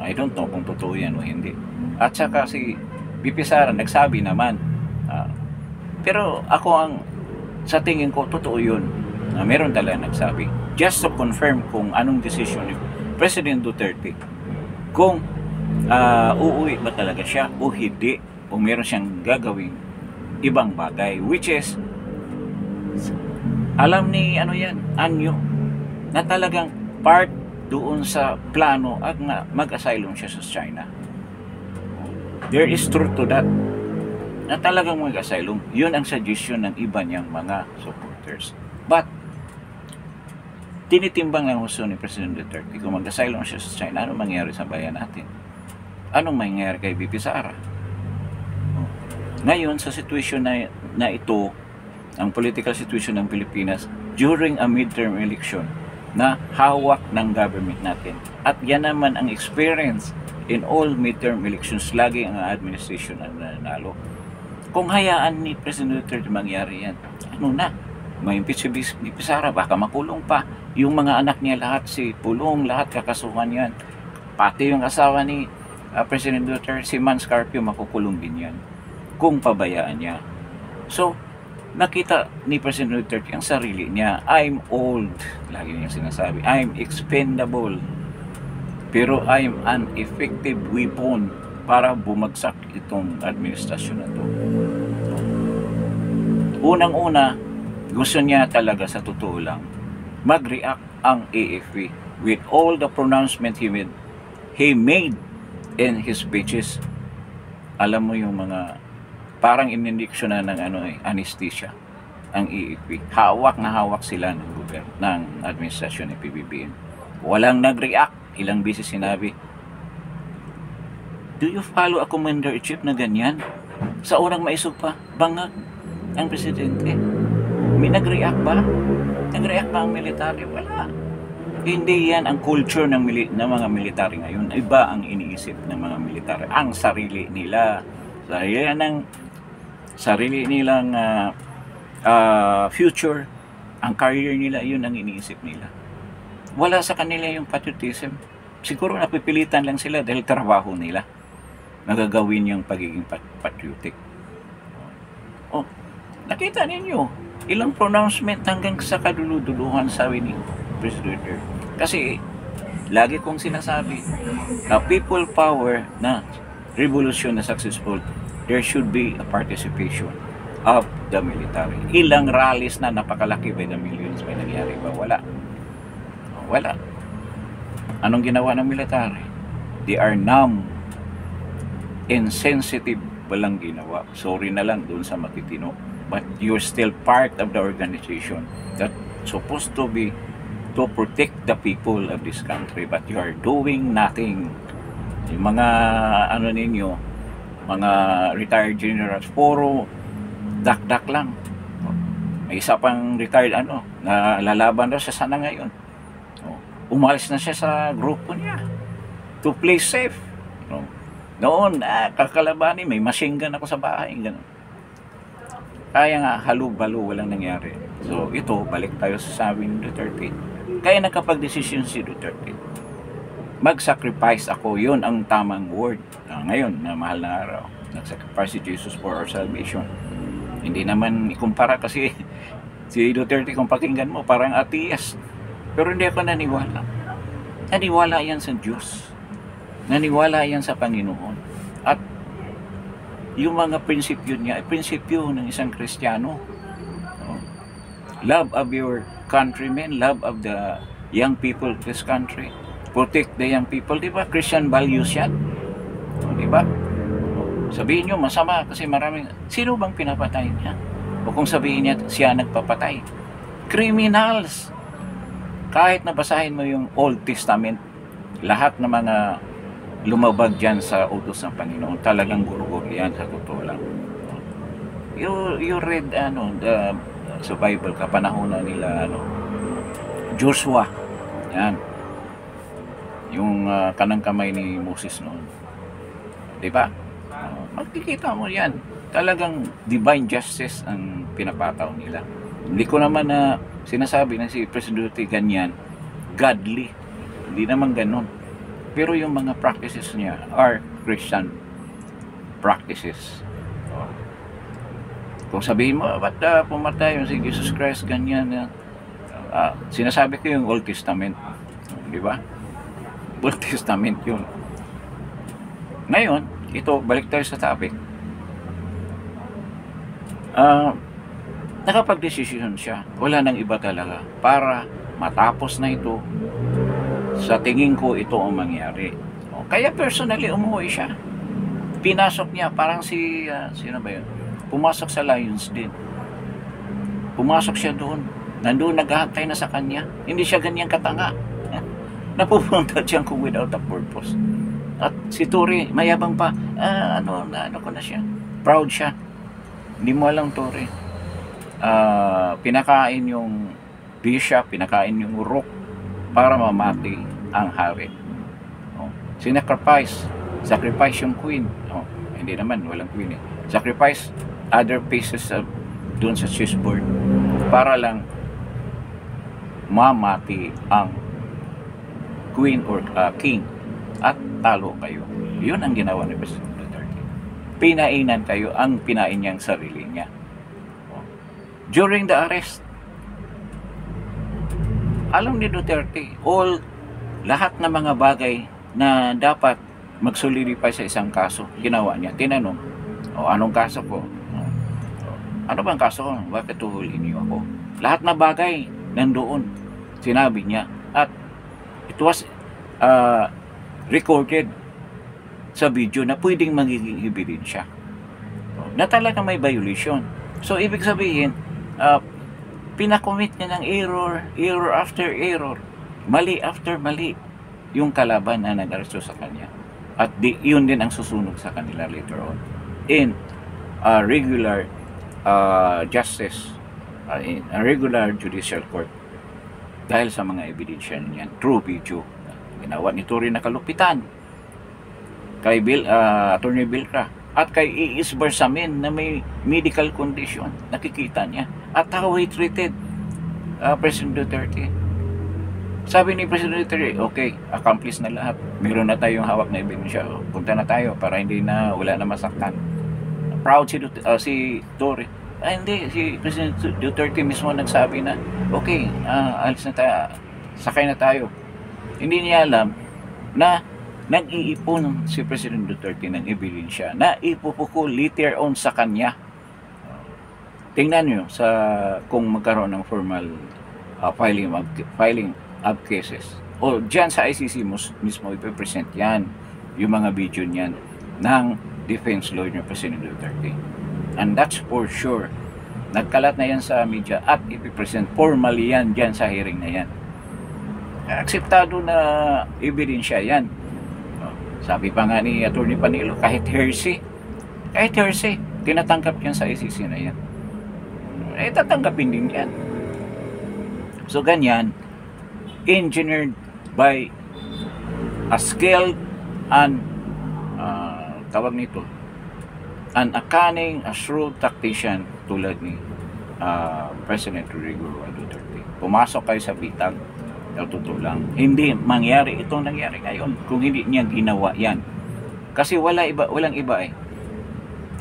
I don't know kung totoo yan o hindi. At saka si VP Sara nagsabi naman, pero ako sa tingin ko totoo yun, meron talaga nagsabi, just to confirm kung anong decision ni President Duterte, kung uuwi ba talaga siya o hindi, o meron siyang gagawing ibang bagay, which is alam ni Anyo na talagang part doon sa plano at mag-asylum siya sa China. There is truth to that, na talagang mag-asylum. Yun ang suggestion ng iba niyang mga supporters. But tinitimbang ng gusto ni President Duterte, kung mag-asylum siya sa China, anong mangyayari sa bayan natin? Anong mangyayari kay VP Sara? Ngayon, sa situation na ito, ang political situation ng Pilipinas during a midterm election na hawak ng government natin. At yan naman ang experience in all midterm elections, lagi ang administration ang nanalo. Kung hayaan ni President Duterte mangyari yan, may impeach si VP Sara, baka makulong pa. Yung mga anak niya lahat, pulong, lahat kakasuhan yan. Pati yung asawa ni President Duterte, si Mans Carpio makukulong din yan kung pabayaan niya. So, nakita ni President Duterte ang sarili niya. I'm old. Lagi niya sinasabi. I'm expendable. Pero I'm an effective weapon para bumagsak itong administrasyon na to. Unang-una, gusto niya talaga sa totoo lang mag-react ang AFP with all the pronouncement he made in his speeches. Alam mo yung mga parang inindiksyonan ng anesthesia ang AFP. Hawak na hawak sila ng gobyerno, ng administrasyon ng PBBM. Walang nag-react. Ilang beses sinabi, do you follow a commander-in-chief na ganyan? Sa unang maisog pa, bangag ang presidente. May nag-react ba? Nag-react ba ang military? Wala. Hindi yan ang culture ng mga military ngayon. Iba ang iniisip ng mga military. Ang sarili nila. Sarili nilang future. Ang career nila, yun ang iniisip nila. Wala sa kanila yung patriotism. Siguro napipilitan lang sila dahil trabaho nila. Nagagawin yung pagiging patriotic. Oh, nakita ninyo, ilang pronouncement hanggang sa kaduluduluhan sabi ni President Duterte. Kasi, lagi kong sinasabi, people power na revolution na successful, there should be a participation of the military. Ilang rallies na napakalaki by the millions may nangyari ba? Wala. Wala. Anong ginawa ng military? They are numb, insensitive, walang ginawa. Sorry na lang doon sa matitino. But you're still part of the organization that's supposed to be to protect the people of this country. But you are doing nothing. Yung mga ninyo, mga retired generals, puro dak-dak lang. May isa pang retired na lalaban daw siya sana ngayon. Umalis na siya sa grupo niya to play safe. Noon, kakalabanin, may machine gun ako sa bahay. Ganun. Kaya nga, halo-balo, walang nangyari. So, ito, balik tayo sa sabi ni Duterte. Kaya nakapag-desisyon si Duterte. Mag-sacrifice ako, yun ang tamang word. Ngayon, na mahal na araw, nag-sacrifice si Jesus for our salvation. Hindi naman ikumpara kasi si Duterte, kung pakinggan mo, parang atheist. Pero hindi ako naniwala. Naniwala yan sa Diyos. Naniwala yan sa Panginoon. At yung mga prinsipyo niya, prinsipyo ng isang Kristiyano. Love of your countrymen, love of the young people of this country. Protect the young people. Diba? Christian values yan. Diba? Sabihin nyo, masama kasi maraming... Sino bang pinapatay niya? O kung sabihin niya, siya nagpapatay. Criminals! Kahit nabasahin mo yung Old Testament, lahat ng mga lumabag dyan sa utos ng Panginoon, talagang gurugol yan, sa totoo lang. You read sa Bible, kapanahonan nila Joshua, yan. Yung kanang kamay ni Moses noon. Diba? Magkikita mo yan. Talagang divine justice ang pinapataw nila. Hindi ko naman sinasabi na si President Duterte ganyan, godly. Hindi naman ganun. Pero yung mga practices niya are Christian practices. Kung sabihin mo, ba't pumatay yung si Jesus Christ ganyan? Sinasabi ko yung Old Testament. Di ba? Old Testament yun. Ngayon, ito, balik tayo sa topic. Nakapag-desisyon siya. Wala nang iba talaga. Para matapos na ito, sa tingin ko ito ang mangyari. Kaya personally, umuwi siya. Pinasok niya, parang sino ba yun? Pumasok sa Lions din. Pumasok siya doon. Nandun naghahantay na sa kanya. Hindi siya ganyang katanga. Napupunta siya kung without a purpose. At si Tory, mayabang pa. Ano ko na siya. Proud siya. Hindi mo alam, Tory. Pinakain yung bishop, pinakain yung urok para mamati ang hari. Sacrifice yung queen. Hindi naman, walang queen eh. Sacrifice other pieces doon sa chessboard para lang mamati ang queen or king at talo kayo. Yun ang ginawa ni President Duterte. Pinainan kayo, ang pinain niyang sarili niya. During the arrest, alam ni Duterte, lahat ng mga bagay na dapat mag-solidify sa isang kaso, ginawa niya. Tinanong, anong kaso ko? Ano bang kaso ko? Bakit tuhulin niyo ako? Lahat na bagay nandoon, sinabi niya. At it was recorded sa video na pwedeng magiging ebidensya na talaga may violation. So, ibig sabihin, pinakomit niya ng error after error, mali after mali, yung kalaban na nag-aresto sa kanya. At yun din ang susunog sa kanila later on. In regular justice, in a regular judicial court. Dahil sa mga ebidensya niyan, true video. Ginawa nito rin na kalupitan kay Attorney Vilca at kay E.S. Bersamin na may medical condition, nakikita niya. At how he treated President Duterte. Sabi ni President Duterte, okay, accomplish na lahat. Meron na tayong hawak na ebidensya. Punta na tayo para hindi na wala na masaktan. Proud si Torre. Hindi, si President Duterte mismo nagsabi na, okay, alis na tayo, sakay na tayo. Hindi niya alam na nag-iipon si President Duterte ng ebidensya na ipupukul later on sa kanya. Tingnan nyo kung magkaroon ng formal filing of cases. O dyan sa ICC mismo ipipresent yan, yung mga video niyan ng defense lawyer ng President Duterte. And that's for sure. Nagkalat na yan sa media at ipipresent formally yan dyan sa hearing na yan. Akseptado na ebidensya yan. Sabi pa nga ni Atty. Panilo, kahit hearsay, tinatanggap yan sa ICC na yan. Tatanggapin din yan. So ganyan, engineered by a skilled and tawag nito, a cunning, a shrewd tactician tulad ni President Rodrigo Duterte. Pumasok kayo sa bitag, totoo lang. Hindi mangyari itong nangyari ngayon kung hindi niya ginawa yan. Kasi walang iba eh.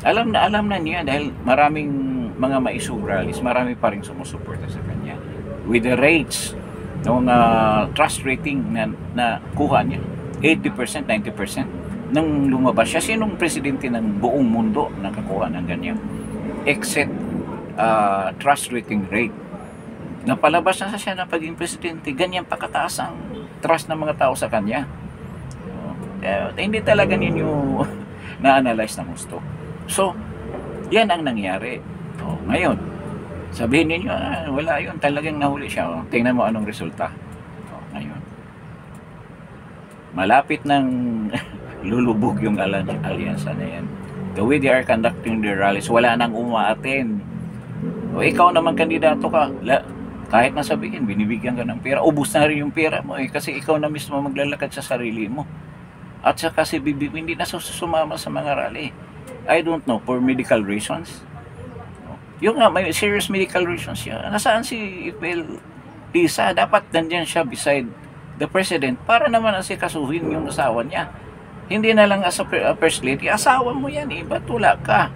Alam na niya dahil maraming mga maisubralis, marami pa rin sumusuporta sa kanya. With the rates, ng trust rating na kuha niya, 80%, 90%, nang lumabas siya. Sinong presidente ng buong mundo nakakuha ng ganyan? Except trust rating rate. Napalabas na siya na paging presidente, ganyan pa kataas ang trust ng mga tao sa kanya. Hindi talaga ninyo na-analyze ng gusto. So, yan ang nangyari. Ngayon, sabihin ninyo, wala yun, talagang nahuli siya. Tingnan mo anong resulta. Ngayon, malapit ng lulubog yung alyansa na yan. The way they are conducting their rallies, wala nang umaattend. Ikaw naman kandidato ka, kahit na sabihin, binibigyan ka ng pera, ubus na rin yung pera mo kasi ikaw na mismo maglalakad sa sarili mo. At saka si Bibi hindi na sumama sa mga rally. I don't know, for medical reasons. Yung nga, may serious medical reasons siya. Nasaan si Ipel Lisa? Dapat nandyan siya beside the president para naman asikasuhin yung asawa niya. Hindi na lang as a first lady, asawa mo yan, ba't wala ka?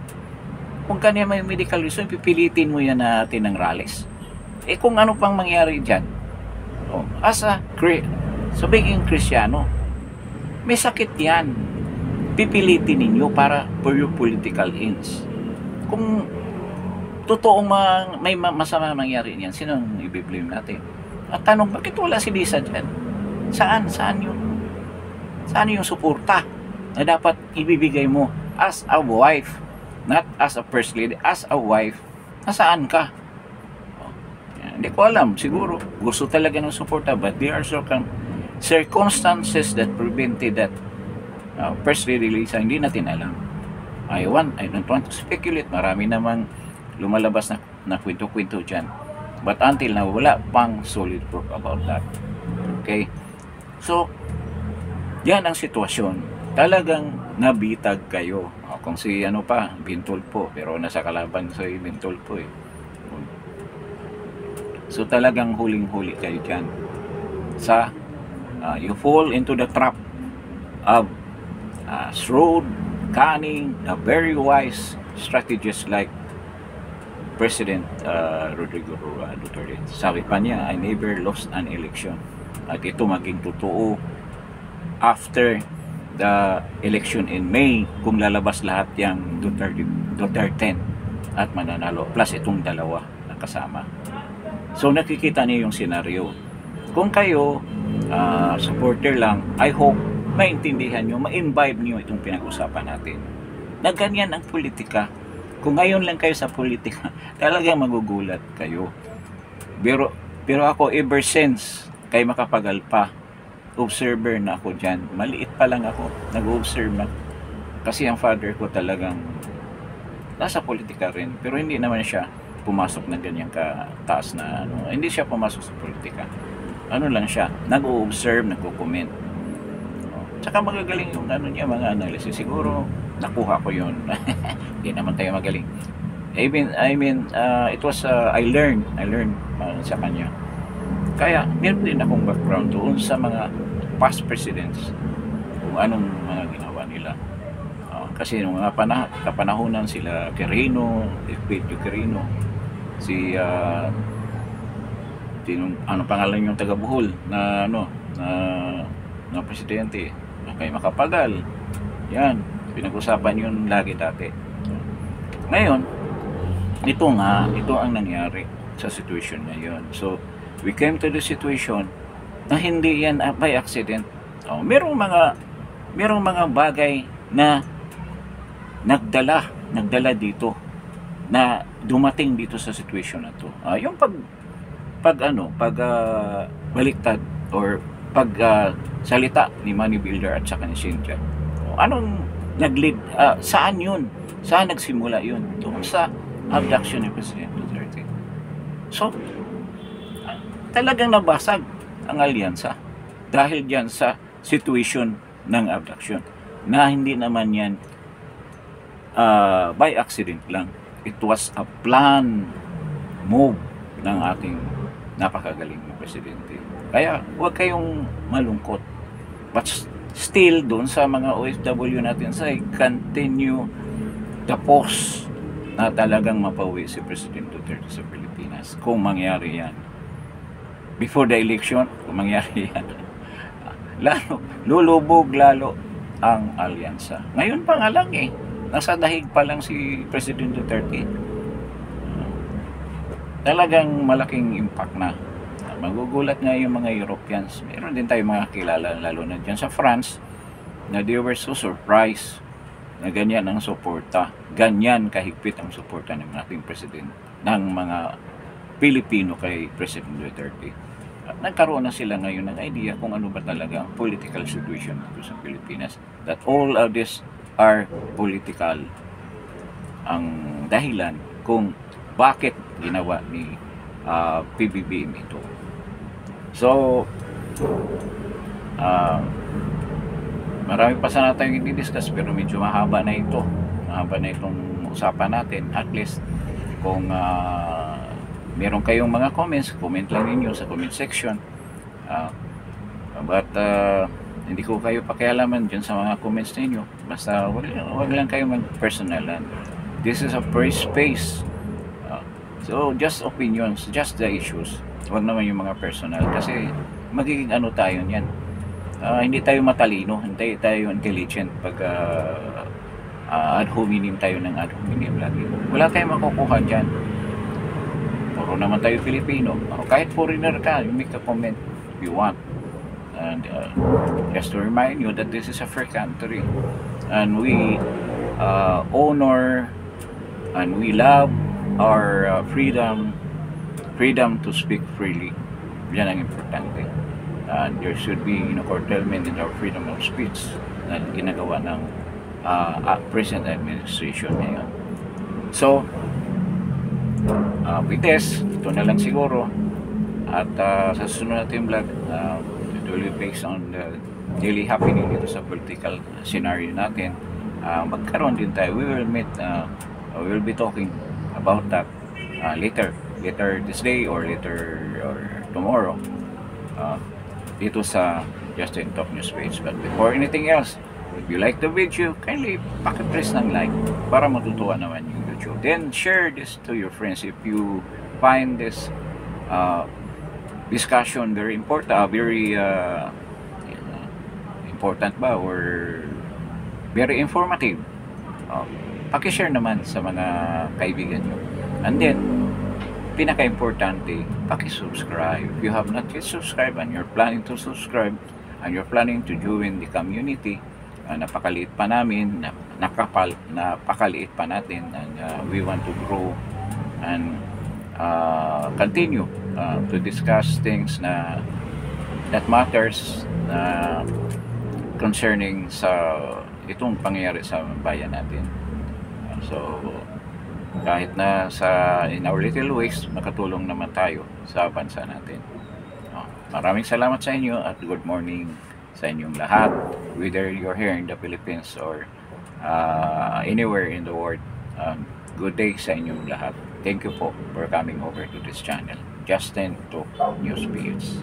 Kung kanya may medical reason, pipilitin mo yan natin ng rallies. Kung ano pang mangyari dyan, as a sabihin Kristiyano, may sakit yan. Pipilitin ninyo para for your political ends. Kung totoong may masama mangyari niyan, sinong i-blame natin? At tanong, bakit wala si Lisa dyan? Saan yung suporta na dapat ibibigay mo as a wife, not as a first lady, as a wife? Nasaan ka? Hindi ko alam, siguro gusto talaga ng suporta, but there are circumstances that prevented that first lady Lisa. Hindi natin alam. I don't want to speculate. Marami namang lumalabas na kwento-kwento dyan, but until now wala pang solid proof about that. Okay, so yan ang sitwasyon. Talagang nabitag kayo. Kung si Bintol po, pero nasa kalaban sa Bintol po eh. So talagang huling-huli kayo dyan sa you fall into the trap of shrewd, cunning, a very wise strategist like President Rodrigo Duterte. Sabi pa niya, I never lost an election. At ito maging totoo after the election in May, kung lalabas lahat yung Duterte at mananalo, plus itong dalawa na kasama. So nakikita niyo yung senaryo. Kung kayo supporter lang, I hope maintindihan nyo, ma-imbibe nyo itong pinag-usapan natin. Na ganyan ang politika. Kung ngayon lang kayo sa politika, talagang magugulat kayo. Pero ako, ever since kay Makapagal pa, observer na ako dyan. Maliit pa lang ako, nag-observe na. Kasi ang father ko talagang nasa politika rin. Pero hindi naman siya pumasok na ganyang kataas na ano. Hindi siya pumasok sa politika. Ano lang siya, nag-observe, nagko-comment. Tsaka magagaling yung ano niya, mga analysis. Siguro nakuha ko yun. Hindi naman tayo magaling. I mean, it was I learned sa kanya. Kaya meron din akong background doon sa mga past presidents, kung anong mga ginawa nila. Kasi nung mga kapanahonan sila Quirino, Pedro Quirino, si ano pangalan yung taga Bohol na ano na presidente, kay Makapagal. Yan, pinag-usapan yun lagi dati. Ngayon, ito ang nangyari sa situation na yun. So, we came to the situation na hindi yan by accident. Merong mga bagay na nagdala dito, na dumating dito sa situation na to. Yung baliktad or salita ni Manny Builder at saka ni Cynthia. Anong nag-lead? Saan yun? Saan nagsimula yun? Doon sa abduction ni President Duterte. So, talagang nabasag ang alyansa dahil diyan sa situation ng abduction, na hindi naman yan by accident lang. It was a planned move ng ating napakagaling na presidente. Kaya huwag kayong malungkot. But still, doon sa mga OFW natin, continue the pause na talagang mapauwi si President Duterte sa Pilipinas. Kung mangyari yan. Before the election, kung mangyari yan, lulubog lalo ang alyansa. Ngayon pa nga lang nasa dahig pa lang si President Duterte. Talagang malaking impact na. Magugulat nga yung mga Europeans. Meron din tayo mga kilala, lalo na dyan sa France, na they were so surprised na ganyan ang suporta. Ganyan kahigpit ang suporta ng ating president, ng mga Pilipino kay President Duterte. At nagkaroon na sila ngayon ng idea kung ano ba talaga ang political situation dito sa Pilipinas. That all of this are political ang dahilan kung bakit ginawa ni PBBM ito. So, marami pa sana tayong i-discuss, pero medyo mahaba na ito. Mahaba na itong usapan natin. At least, kung meron kayong mga comments, comment lang ninyo sa comment section. But hindi ko kayo pakialaman dyan sa mga comments ninyo. Basta wag lang kayo mag-personalan. This is a free space. So, just opinions, just the issues. Huwag naman yung mga personal. Kasi magiging ano tayo niyan. Hindi tayo matalino, hindi tayo intelligent pag ad hominem tayo ng ad hominem lagi. Wala tayong makukuha dyan. Puro naman tayo Pilipino. Kahit foreigner ka, you make a comment if you want. And just to remind you that this is a free country. And we honor and we love our freedom to speak freely. Yan ang importante. There should be curtailment in our freedom of speech na ginagawa ng present administration ngayon. So, with this, ito na lang siguro. At sa susunod natin vlog, it will be based on the daily happening dito sa political scenario natin. Magkaroon din tayo. We will be talking about that later this day or later or tomorrow dito sa Justin Talk News page. But before anything else, If you like the video, kindly pakipress ng like para matutuwa naman yung YouTube. Then share this to your friends if you find this discussion very important, very important ba or very informative. Pakishare naman sa mga kaibigan nyo. And then, pinaka-importante, paki-subscribe. If you have not yet subscribed and you're planning to subscribe and you're planning to join the community, napakaliit pa namin, napakaliit pa natin, and we want to grow and continue to discuss things that matters concerning sa itong pangyayari sa bayan natin. So kahit na in our little ways, makatulong naman tayo sa bansa natin. Maraming salamat sa inyo at good morning sa inyong lahat, whether you're here in the Philippines or anywhere in the world. Good day sa inyong lahat. Thank you po for coming over to this channel, Justin to News Beats.